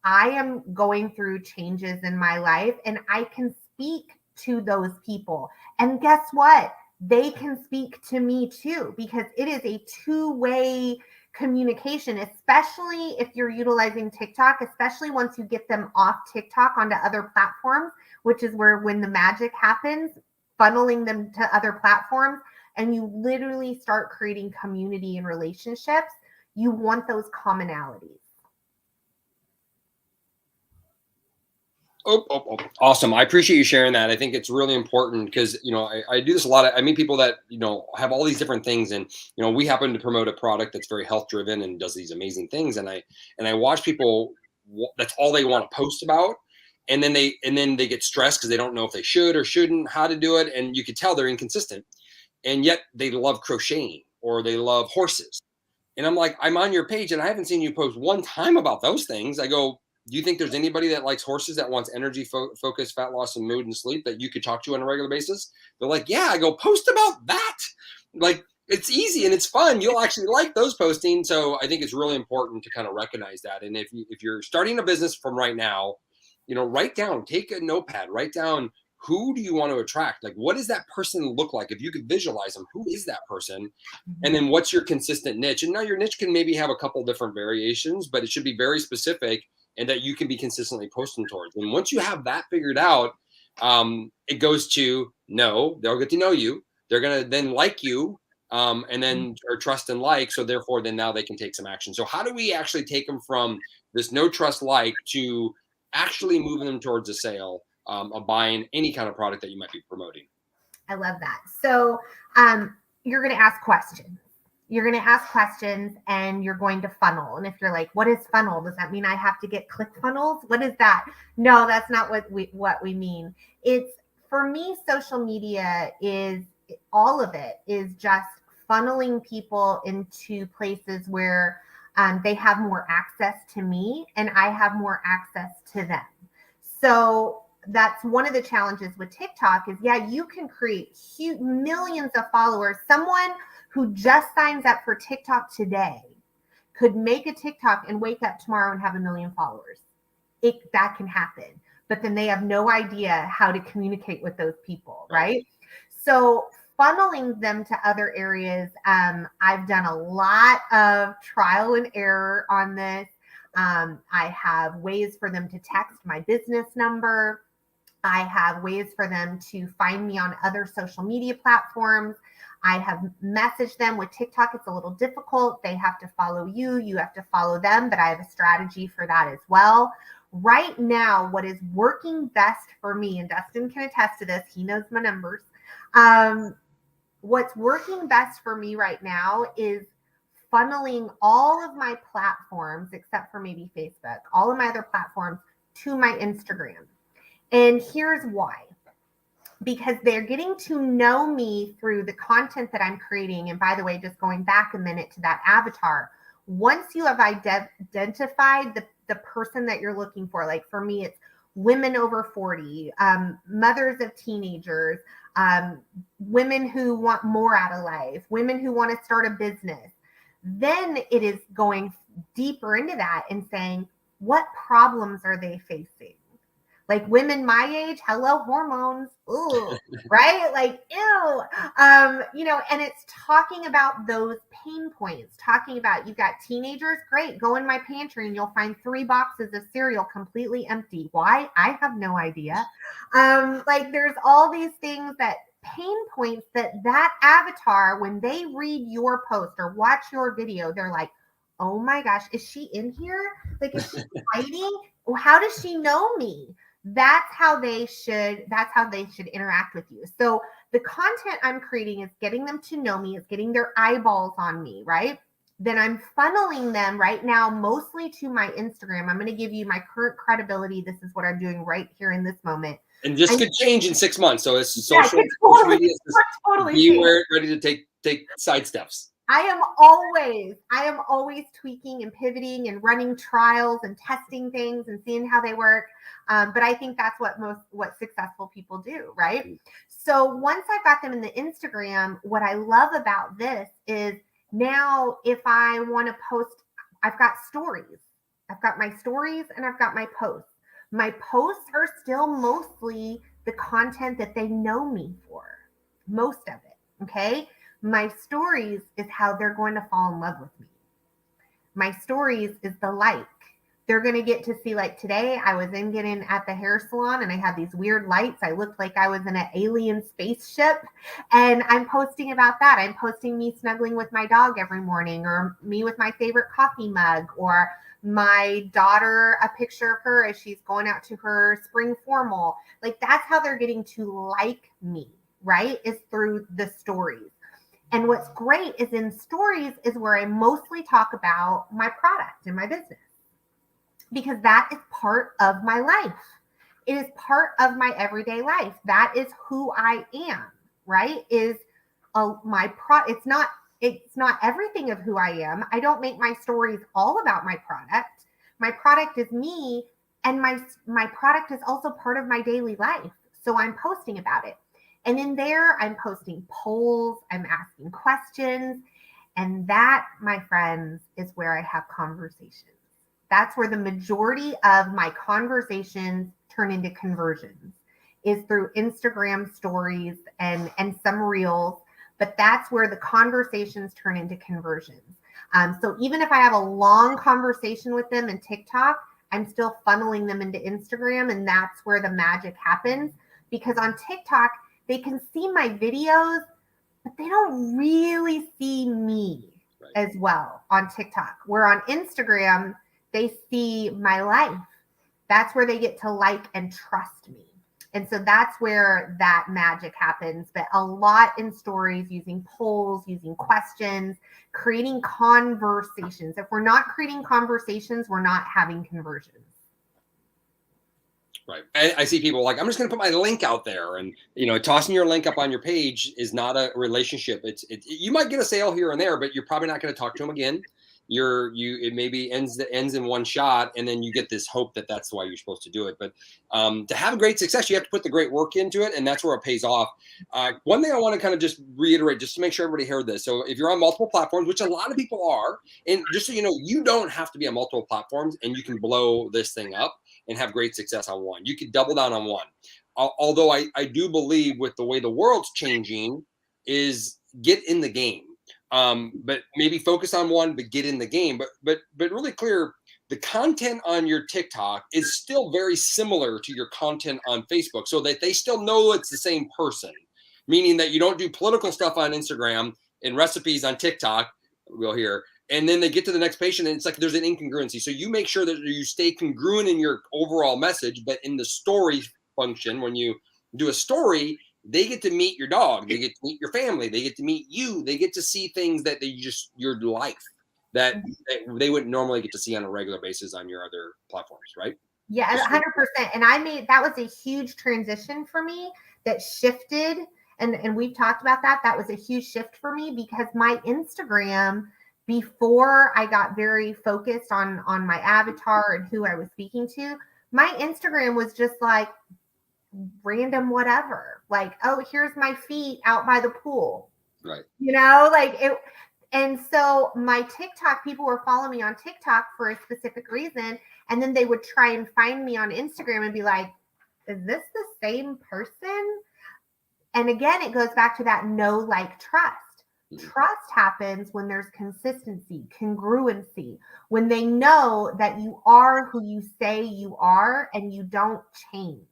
Speaker 2: I am going through changes in my life and I can speak to those people. And guess what? They can speak to me too, because it is a two-way communication, especially if you're utilizing TikTok, especially once you get them off TikTok onto other platforms, which is when the magic happens, funneling them to other platforms, and you literally start creating community and relationships. You want those commonalities.
Speaker 1: Awesome. I appreciate you sharing that. I think it's really important because, I do this a lot. I meet people that, have all these different things, and, we happen to promote a product that's very health driven and does these amazing things. And I watch people, that's all they want to post about. And then they get stressed because they don't know if they should or shouldn't, how to do it. And you could tell they're inconsistent, and yet they love crocheting or they love horses. And I'm like, I'm on your page and I haven't seen you post one time about those things. I go, do you think there's anybody that likes horses that wants energy, focus, fat loss, and mood and sleep that you could talk to on a regular basis? They're like, yeah. I go, post about that. Like, it's easy and it's fun. You'll actually like those posting. So I think it's really important to kind of recognize that. And if you're starting a business from right now, write down, take a notepad, write down, who do you want to attract? Like, what does that person look like? If you could visualize them, who is that person? And then what's your consistent niche? And now your niche can maybe have a couple different variations, but it should be very specific and that you can be consistently posting towards. And once you have that figured out, it goes to they'll get to know you. They're going to then like you, and then or trust and like. So therefore, then now they can take some action. So how do we actually take them from this no trust like to actually moving them towards a sale? Of buying any kind of product that you might be promoting.
Speaker 2: I love that. So you're going to ask questions. You're going to ask questions and you're going to funnel. And if you're like, what is funnel? Does that mean I have to get click funnels? What is that? No, that's not what we mean. It's, for me, social media is, all of it is just funneling people into places where they have more access to me and I have more access to them. So that's one of the challenges with TikTok is, you can create huge millions of followers. Someone who just signs up for TikTok today could make a TikTok and wake up tomorrow and have 1 million followers. That can happen, but then they have no idea how to communicate with those people, right? So funneling them to other areas. I've done a lot of trial and error on this. I have ways for them to text my business number. I have ways for them to find me on other social media platforms. I have messaged them with TikTok. It's a little difficult. They have to follow you. You have to follow them, but I have a strategy for that as well. Right now, what is working best for me, and Dustin can attest to this, he knows my numbers. What's working best for me right now is funneling all of my platforms, except for maybe Facebook, all of my other platforms, to my Instagram. And here's why. Because they're getting to know me through the content that I'm creating. And by the way, just going back a minute to that avatar, once you have identified the person that you're looking for, like for me, it's women over 40, mothers of teenagers, women who want more out of life, women who want to start a business. Then it is going deeper into that and saying, what problems are they facing? Like women my age, hello, hormones, ooh, right? Like, ew, and it's talking about those pain points, talking about, you've got teenagers, great, go in my pantry and you'll find 3 boxes of cereal completely empty. Why? I have no idea. Like there's all these things, that pain points that avatar, when they read your post or watch your video, they're like, oh my gosh, is she in here? Like, is she hiding? How does she know me? That's how they should interact with you. So the content I'm creating is getting them to know me, is getting their eyeballs on me, right? Then I'm funneling them right now mostly to my Instagram. I'm going to give you my current credibility. This is what I'm doing right here in this moment.
Speaker 1: And this could change in 6 months. So it's
Speaker 2: social
Speaker 1: media.
Speaker 2: Totally
Speaker 1: be ready to take side steps.
Speaker 2: I am always tweaking and pivoting and running trials and testing things and seeing how they work. But I think that's what successful people do, right? So once I've got them in the Instagram, what I love about this is now if I want to post, I've got stories. I've got my stories and I've got my posts. My posts are still mostly the content that they know me for, most of it, okay? My stories is how they're going to fall in love with me. My stories is the like. They're going to get to see, like today, I was in getting at the hair salon and I had these weird lights. I looked like I was in an alien spaceship. And I'm posting about that. I'm posting me snuggling with my dog every morning, or me with my favorite coffee mug, or my daughter, a picture of her as she's going out to her spring formal. Like that's how they're getting to like me, right? Is through the stories. And what's great is in stories is where I mostly talk about my product and my business, because that is part of my life. It is part of my everyday life. That is who I am, right? Is it's not everything of who I am. I don't make my stories all about my product. My product is me, and my product is also part of my daily life. So I'm posting about it. And in there, I'm posting polls, I'm asking questions, and that, my friends, is where I have conversations. That's where the majority of my conversations turn into conversions, is through Instagram stories and some reels. But that's where the conversations turn into conversions. So even if I have a long conversation with them in TikTok, I'm still funneling them into Instagram, and that's where the magic happens. Because on TikTok, they can see my videos, but they don't really see me as well on TikTok. Where on Instagram, they see my life. That's where they get to like and trust me. And so that's where that magic happens. But a lot in stories, using polls, using questions, creating conversations. If we're not creating conversations, we're not having conversions.
Speaker 1: Right. I see people like, I'm just going to put my link out there, and tossing your link up on your page is not a relationship. You might get a sale here and there, but you're probably not going to talk to them again. It maybe ends in one shot, and then you get this hope that that's why you're supposed to do it. But to have great success, you have to put the great work into it, and that's where it pays off. One thing I want to kind of just reiterate, just to make sure everybody heard this. So if you're on multiple platforms, which a lot of people are, and just so you know, you don't have to be on multiple platforms, and you can blow this thing up and have great success on one. You could double down on one. Although I do believe with the way the world's changing, is get in the game. But maybe focus on one, but get in the game. But really clear, the content on your TikTok is still very similar to your content on Facebook, so that they still know it's the same person. Meaning that you don't do political stuff on Instagram and recipes on TikTok. We'll hear. And then they get to the next patient, and it's like there's an incongruency. So you make sure that you stay congruent in your overall message, but in the story function, when you do a story, they get to meet your dog, they get to meet your family, they get to meet you, they get to see things that your life that they wouldn't normally get to see on a regular basis on your other platforms, right?
Speaker 2: Yeah, 100%. And that was a huge transition for me that shifted. And we've talked about that. That was a huge shift for me, because my Instagram, before I got very focused on my avatar and who I was speaking to, my Instagram was just like random whatever. Like, oh, here's my feet out by the pool.
Speaker 1: Right.
Speaker 2: Like it. And so my TikTok, people were following me on TikTok for a specific reason. And then they would try and find me on Instagram and be like, is this the same person? And again, it goes back to that know, like, trust. Trust happens when there's consistency, congruency, when they know that you are who you say you are and you don't change.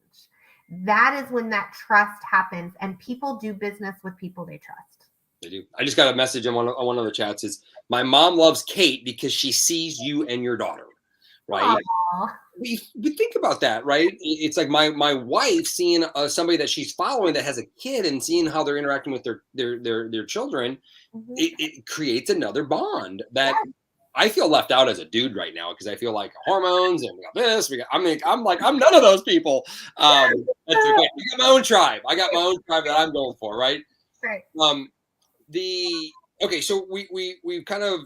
Speaker 2: That is when that trust happens, and people do business with people they trust.
Speaker 1: They do. I just got a message on one of the chats. Is my mom loves Kate because she sees you and your daughter, right? We think about that, right? It's like my wife seeing somebody that she's following that has a kid, and seeing how they're interacting with their children. Mm-hmm. It creates another bond that I feel left out as a dude right now, because I feel like hormones and we got this. I'm none of those people. That's okay. I got my own tribe. That I'm going for, right?
Speaker 2: Right.
Speaker 1: Okay, so we've kind of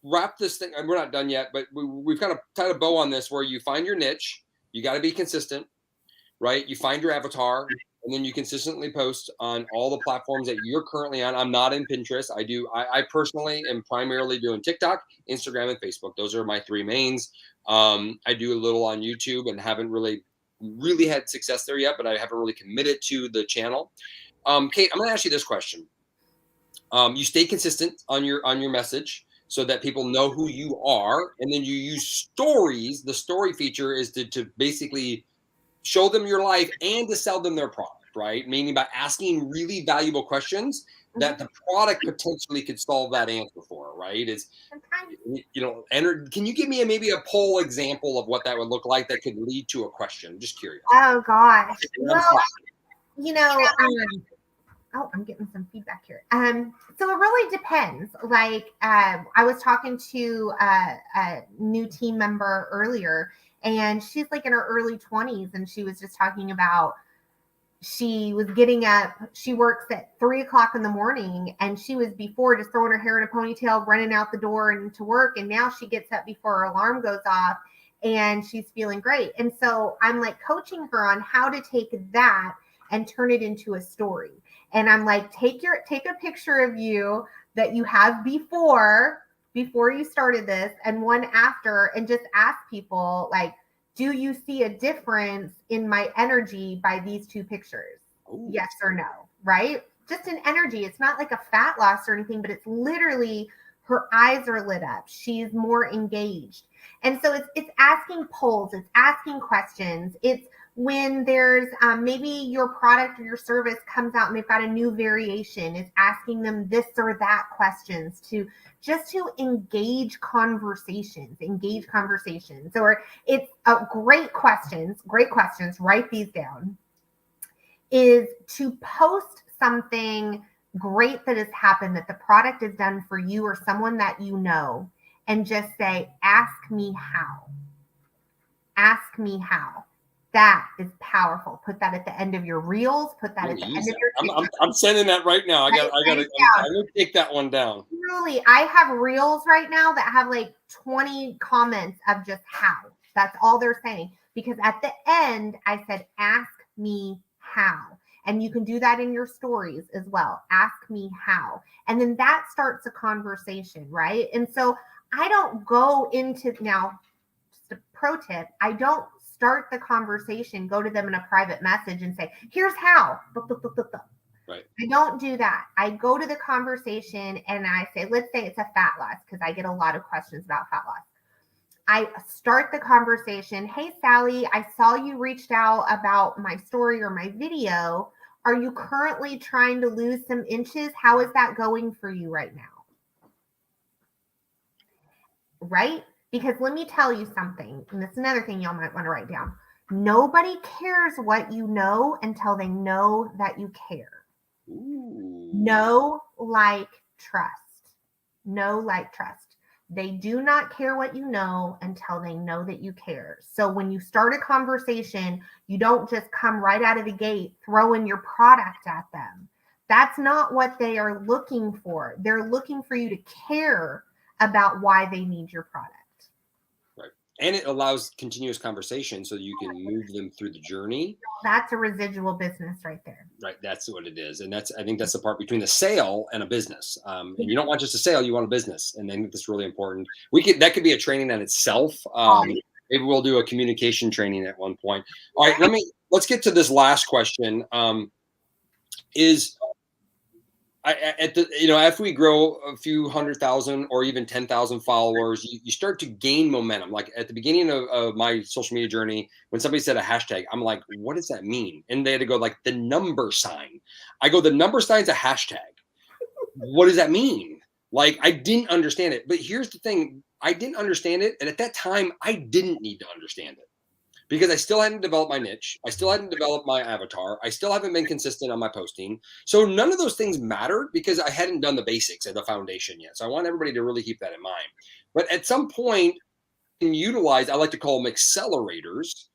Speaker 1: wrapped this thing, and we're not done yet, but we've kind of tied a bow on this, where you find your niche, you got to be consistent, right? You find your avatar, and then you consistently post on all the platforms that you're currently on. I'm not in Pinterest. I personally am primarily doing TikTok, Instagram, and Facebook. Those are my three mains. I do a little on YouTube and haven't really had success there yet, but I haven't really committed to the channel. Kate, I'm going to ask you this question. You stay consistent on your message. so that people know who you are. And then you use stories. The story feature is to basically show them your life and to sell them their product, right? Meaning by asking really valuable questions that the product potentially could solve that answer for, right? It's, can you give me maybe a poll example of what that would look like that could lead to a question? I'm just curious.
Speaker 2: Oh gosh. Well, you know, oh, I'm getting some feedback here. So it really depends. Like, I was talking to a new team member earlier, and she's like in her early 20s, and she was just talking about she was getting up. She works at 3 o'clock in the morning, and she was before just throwing her hair in a ponytail, running out the door and to work. And now she gets up before her alarm goes off, and she's feeling great. And so I'm like coaching her on how to take that and turn it into a story. And I'm like, take a picture of you that you have before you started this and one after, and just ask people like, do you see a difference in my energy by these two pictures? Ooh. Yes or no, right? Just an energy. It's not like a fat loss or anything, but it's literally her eyes are lit up. She's more engaged. And so it's asking polls, it's asking questions. It's when there's maybe your product or your service comes out and they've got a new variation, it's asking them this or that questions to engage conversations. Or it's great questions, write these down, is to post something great that has happened, that the product has done for you or someone that you know, and just say, ask me how. Ask me how. That is powerful. Put that at the end of your reels. Put that at the end of your.
Speaker 1: I'm sending that right now. I'm gonna take that one down.
Speaker 2: Truly, I have reels right now that have like 20 comments of just how. That's all they're saying. Because at the end, I said, ask me how. And you can do that in your stories as well. Ask me how. And then that starts a conversation, right? And so I don't go into now, just a pro tip, I don't start the conversation, go to them in a private message and say, here's how.
Speaker 1: Right.
Speaker 2: I don't do that. I go to the conversation and I say, let's say it's a fat loss, because I get a lot of questions about fat loss. I start the conversation. Hey, Sally, I saw you reached out about my story or my video. Are you currently trying to lose some inches? How is that going for you right now? Right? Because let me tell you something, and this is another thing y'all might want to write down. Nobody cares what you know until they know that you care. Ooh. Know, like, trust. Know, like, trust. They do not care what you know until they know that you care. So when you start a conversation, you don't just come right out of the gate throwing your product at them. That's not what they are looking for. They're looking for you to care about why they need your product.
Speaker 1: Right. And it allows continuous conversation so you can move them through the journey.
Speaker 2: That's a residual business right there.
Speaker 1: Right. That's what it is. And I think that's the part between the sale and a business. And you don't want just a sale, you want a business. And I think that's really important. That could be a training in itself. Maybe we'll do a communication training at one point. All right, let's get to this last question. If we grow a few 100,000 or even 10,000 followers, you start to gain momentum. Like at the beginning of my social media journey, when somebody said a hashtag, I'm like, what does that mean? And they had to go like the number sign. I go, the number sign's a hashtag. What does that mean? Like, I didn't understand it. But here's the thing. I didn't understand it. And at that time, I didn't need to understand it, because I still hadn't developed my niche. I still hadn't developed my avatar. I still haven't been consistent on my posting. So none of those things mattered because I hadn't done the basics and the foundation yet. So I want everybody to really keep that in mind. But at some point, you can utilize, I like to call them accelerators,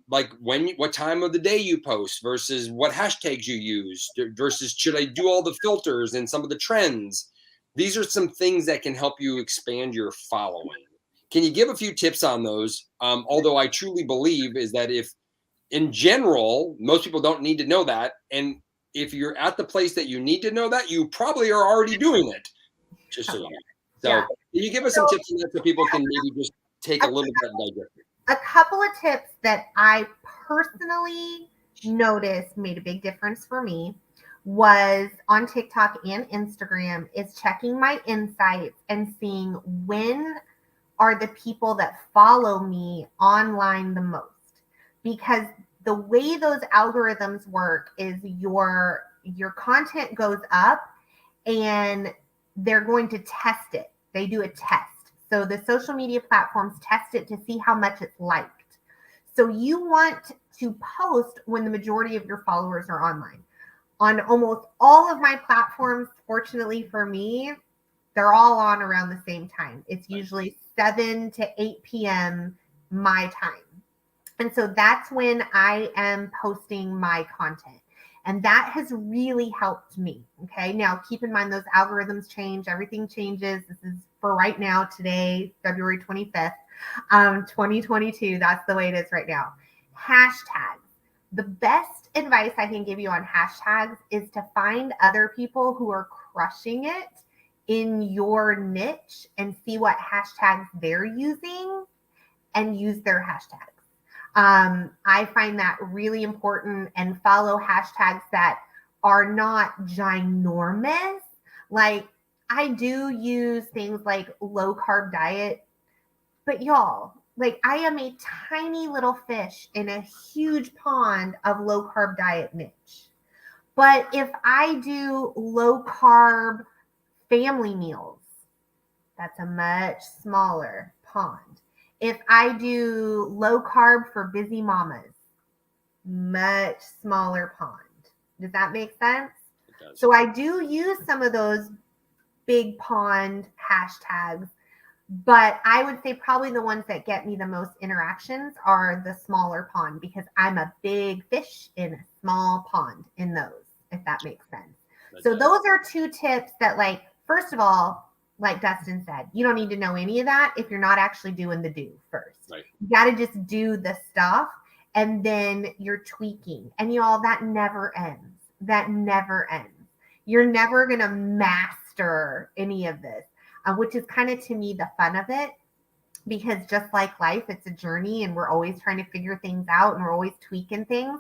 Speaker 1: like what time of the day you post versus what hashtags you use versus should I do all the filters and some of the trends. These are some things that can help you expand your following. Can you give a few tips on those? Although I truly believe is that if, in general, most people don't need to know that. And if you're at the place that you need to know that, you probably are already doing it. Just so you know. So can you give us some tips on that so people can maybe just take a little bit and digest it?
Speaker 2: A couple of tips that I personally noticed made a big difference for me was on TikTok and Instagram is checking my insights and seeing when are the people that follow me online the most. Because the way those algorithms work is your content goes up and they're going to test it. They do a test. So the social media platforms test it to see how much it's liked. So you want to post when the majority of your followers are online. On almost all of my platforms, fortunately for me, they're all on around the same time. It's usually 7 to 8 p.m. my time. And so that's when I am posting my content. And that has really helped me. Okay. Now, keep in mind, those algorithms change, everything changes. This is for right now, today, February 25th, 2022. That's the way it is right now. Hashtags. The best advice I can give you on hashtags is to find other people who are crushing it in your niche and see what hashtags they're using and use their hashtags. I find that really important, and follow hashtags that are not ginormous. Like, I do use things like low carb diet, but y'all, like, I am a tiny little fish in a huge pond of low carb diet niche. But if I do low carb family meals, that's a much smaller pond. If I do low carb for busy mamas, much smaller pond. Does that make sense?
Speaker 1: It does.
Speaker 2: So I do use some of those big pond hashtags, but I would say probably the ones that get me the most interactions are the smaller pond, because I'm a big fish in a small pond in those, if that makes sense. So those are two tips that, like, first of all, like Dustin said, you don't need to know any of that if you're not actually doing the do first.
Speaker 1: Right.
Speaker 2: You got to just do the stuff, and then you're tweaking. And y'all, that never ends. That never ends. You're never going to master any of this, which is kind of, to me, the fun of it. Because just like life, it's a journey, and we're always trying to figure things out, and we're always tweaking things.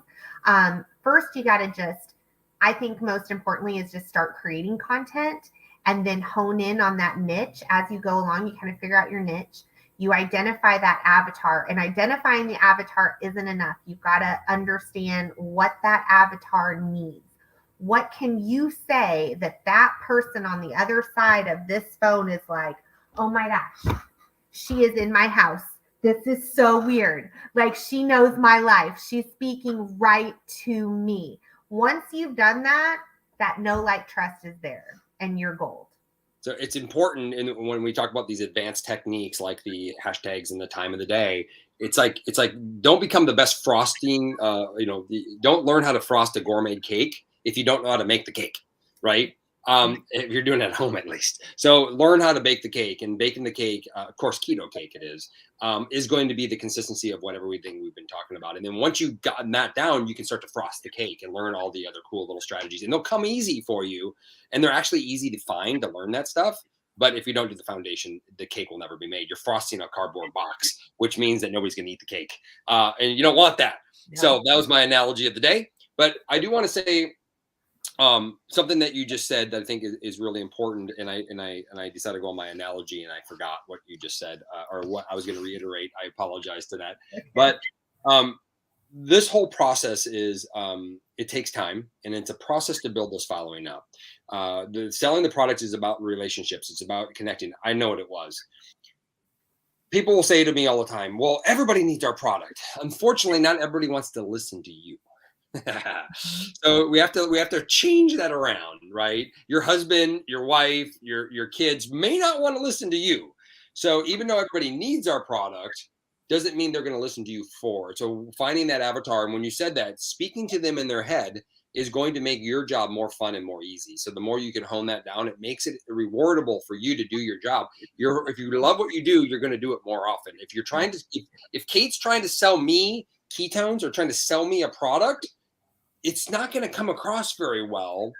Speaker 2: First, you got to just, I think most importantly, is just start creating content, and then hone in on that niche as you go along. You kind of figure out your niche. You identify that avatar, and identifying the avatar isn't enough. You've got to understand what that avatar needs. What can you say that that person on the other side of this phone is like, oh my gosh, she is in my house. This is so weird. Like, she knows my life. She's speaking right to me. Once you've done that, that know, like, trust is there, and you're gold.
Speaker 1: So it's important when we talk about these advanced techniques like the hashtags and the time of the day. It's like don't become the best frosting. Don't learn how to frost a gourmet cake if you don't know how to make the cake, right? If you're doing it at home, at least. So learn how to bake the cake, and baking the cake, of course, keto cake it is going to be the consistency of whatever we've been talking about. And then once you've gotten that down, you can start to frost the cake and learn all the other cool little strategies, and they'll come easy for you. And they're actually easy to find to learn that stuff. But if you don't do the foundation, the cake will never be made. You're frosting a cardboard box, which means that nobody's going to eat the cake. And you don't want that. No. So that was my analogy of the day. But I do want to say, something that you just said that I think is really important, and I decided to go on my analogy, and I forgot what you just said, or what I was going to reiterate. I apologize to that, but this whole process is it takes time, and it's a process to build this following up. Selling the product is about relationships. It's about connecting. I know what it was. People will say to me all the time, "Well, everybody needs our product." Unfortunately, not everybody wants to listen to you. So we have to change that around, right? Your husband, your wife, your kids may not want to listen to you. So even though everybody needs our product, doesn't mean they're going to listen to you for it. So finding that avatar, and when you said that, speaking to them in their head is going to make your job more fun and more easy. So the more you can hone that down, it makes it rewardable for you to do your job. If you love what you do, you're going to do it more often. If you're trying to, if Kate's trying to sell me ketones or trying to sell me a product, it's not going to come across very well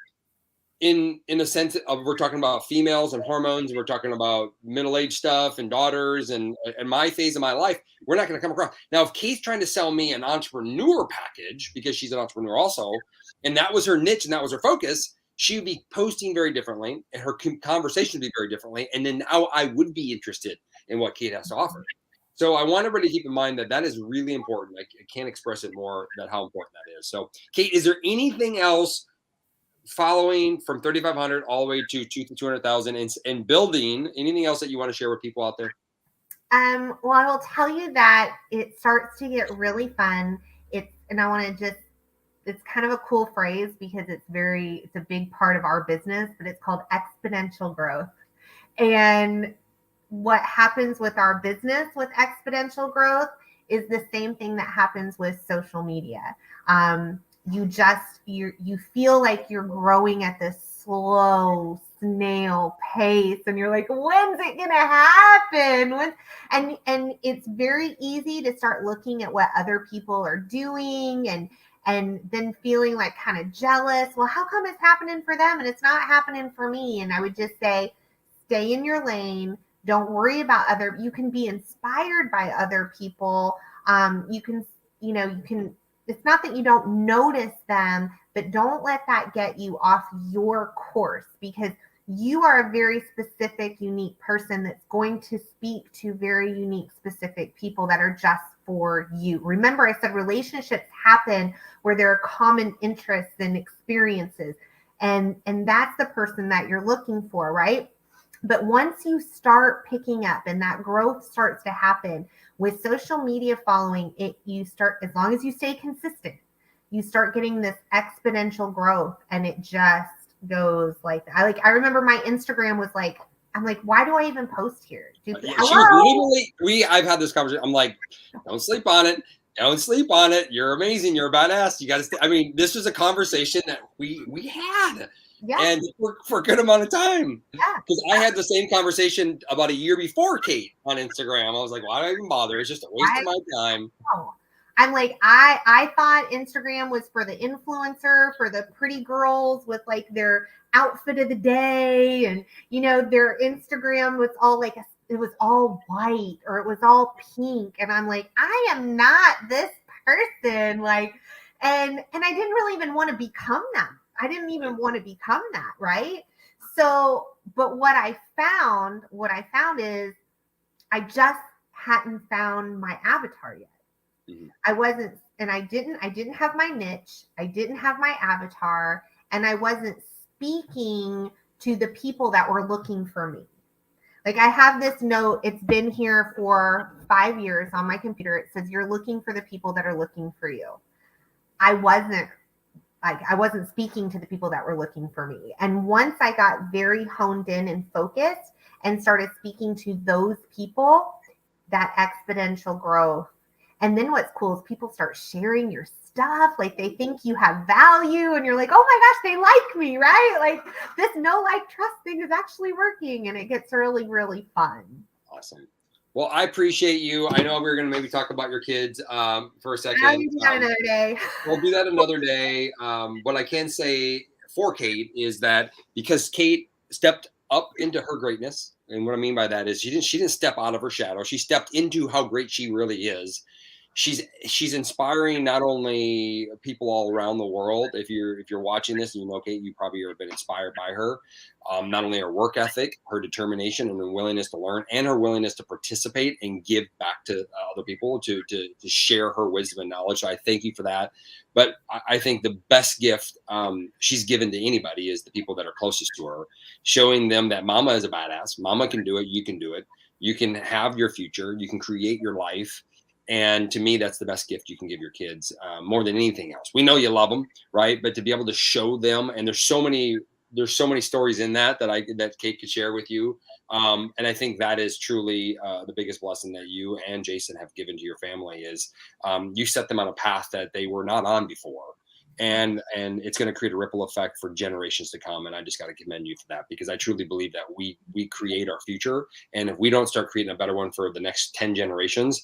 Speaker 1: in a sense of, we're talking about females and hormones, and we're talking about middle-aged stuff and daughters and my phase of my life, we're not going to come across. Now, if Kate's trying to sell me an entrepreneur package because she's an entrepreneur also, and that was her niche and that was her focus, she would be posting very differently and her conversation would be very differently. And then now I would be interested in what Kate has to offer. So I want everybody to keep in mind that that is really important. I can't express it more, that how important that is. So Kate, is there anything else following from 3,500 all the way to 200,000 and building, anything else that you want to share with people out there?
Speaker 2: Well, I will tell you that it starts to get really fun. And I want to just, it's kind of a cool phrase because it's a big part of our business, but it's called exponential growth. And what happens with our business with exponential growth is the same thing that happens with social media. You feel like you're growing at this slow snail pace, and you're like, when's it gonna happen? And it's very easy to start looking at what other people are doing and then feeling like kind of jealous. Well, how come it's happening for them and it's not happening for me? And I would just say, stay in your lane. Don't worry about you can be inspired by other people. You can, it's not that you don't notice them, but don't let that get you off your course, because you are a very specific, unique person that's going to speak to very unique, specific people that are just for you. Remember, I said relationships happen where there are common interests and experiences. And that's the person that you're looking for, right? But once you start picking up and that growth starts to happen with social media following it, as long as you stay consistent, you start getting this exponential growth, and it just goes like that. I remember my Instagram was like, I'm like, why do I even post here?
Speaker 1: I've had this conversation. I'm like, don't sleep on it. Don't sleep on it. You're amazing. You're a badass. You got to this was a conversation that we had. Yeah. And for a good amount of time. Because I had the same conversation about a year before Kate on Instagram. I was like, why do I even bother? It's just a waste of my time.
Speaker 2: I'm like, I thought Instagram was for the influencer, for the pretty girls with like their outfit of the day. And, their Instagram was all like, it was all white or it was all pink. And I'm like, I am not this person. Like, and I didn't really even want to become them. I didn't even want to become that, right? So, but what I found is I just hadn't found my avatar yet. Mm-hmm. I didn't have my niche. I didn't have my avatar, and I wasn't speaking to the people that were looking for me. Like, I have this note, it's been here for 5 years on my computer. It says, you're looking for the people that are looking for you. I wasn't speaking to the people that were looking for me. And once I got very honed in and focused and started speaking to those people, that exponential growth. And then what's cool is people start sharing your stuff. Like, they think you have value and you're like, oh my gosh, they like me, right? Like, this no like trust thing is actually working, and it gets really, really fun.
Speaker 1: Awesome. Well, I appreciate you. I know we're going to maybe talk about your kids for a second.
Speaker 2: I'll do that another day.
Speaker 1: We'll do that another day. What I can say for Kate is that because Kate stepped up into her greatness, and what I mean by that is she didn't step out of her shadow. She stepped into how great she really is. She's inspiring not only people all around the world. If you're watching this and you know Kate, you probably have been inspired by her. Not only her work ethic, her determination, and her willingness to learn, and her willingness to participate and give back to other people to share her wisdom and knowledge. So I thank you for that. But I think the best gift she's given to anybody is the people that are closest to her, showing them that Mama is a badass. Mama can do it. You can do it. You can have your future. You can create your life. And to me, that's the best gift you can give your kids, more than anything else. We know you love them, right? But to be able to show them, and there's so many stories in that Kate could share with you. And I think that is truly the biggest blessing that you and Jason have given to your family is you set them on a path that they were not on before. And it's going to create a ripple effect for generations to come. And I just got to commend you for that, because I truly believe that we create our future. And if we don't start creating a better one for the next 10 generations,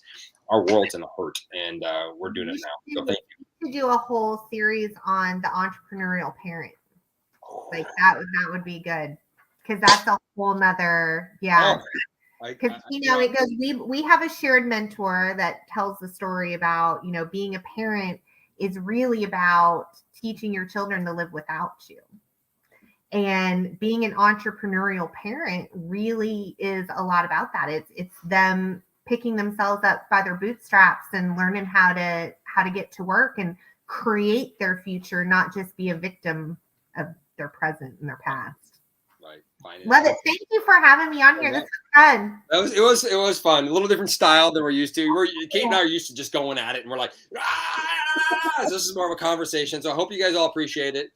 Speaker 1: our world's in a hurt, and we're doing it now. So thank you.
Speaker 2: To do a whole series on the entrepreneurial parent. Like that would be good. Because that's a whole nother,
Speaker 1: Oh,
Speaker 2: because it goes, we have a shared mentor that tells the story about, being a parent is really about teaching your children to live without you. And being an entrepreneurial parent really is a lot about that. It's them picking themselves up by their bootstraps and learning how to get to work and create their future, not just be a victim of their present and their past.
Speaker 1: Right.
Speaker 2: Love it. Thank you for having me on here. This was fun.
Speaker 1: It was fun. A little different style than we're used to. Kate and I are used to just going at it, and we're like, this is more of a conversation. So I hope you guys all appreciate it.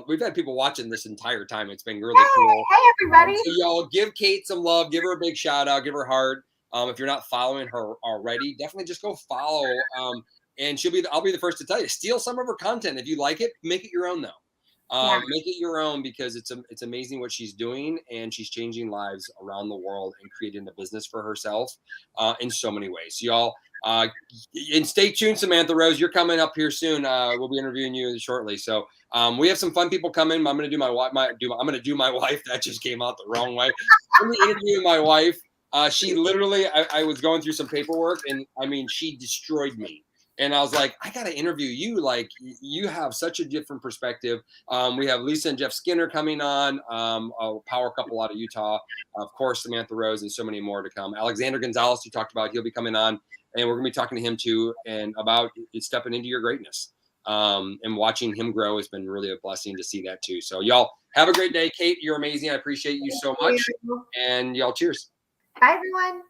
Speaker 1: We've had people watching this entire time. It's been really cool.
Speaker 2: Hey everybody.
Speaker 1: So y'all give Kate some love. Give her a big shout out. Give her a heart. If you're not following her already, definitely just go follow. And I'll be the first to tell you, steal some of her content. If you like it, make it your own though. Make it your own, because it's amazing what she's doing, and she's changing lives around the world and creating a business for herself in so many ways. So y'all, and stay tuned, Samantha Rose. You're coming up here soon. We'll be interviewing you shortly. So we have some fun people coming. I'm going to do my wife. I'm going to do my wife. That just came out the wrong way. I'm going to interview my wife. She literally, I was going through some paperwork, and I mean, she destroyed me. And I was like, I got to interview you. Like, you have such a different perspective. We have Lisa and Jeff Skinner coming on, a power couple out of Utah. Of course, Samantha Rose, and so many more to come. Alexander Gonzalez, you talked about, he'll be coming on. And we're going to be talking to him too, and about stepping into your greatness. And watching him grow has been really a blessing to see that too. So y'all have a great day. Kate, you're amazing. I appreciate you so much. And y'all, cheers.
Speaker 2: Bye, everyone.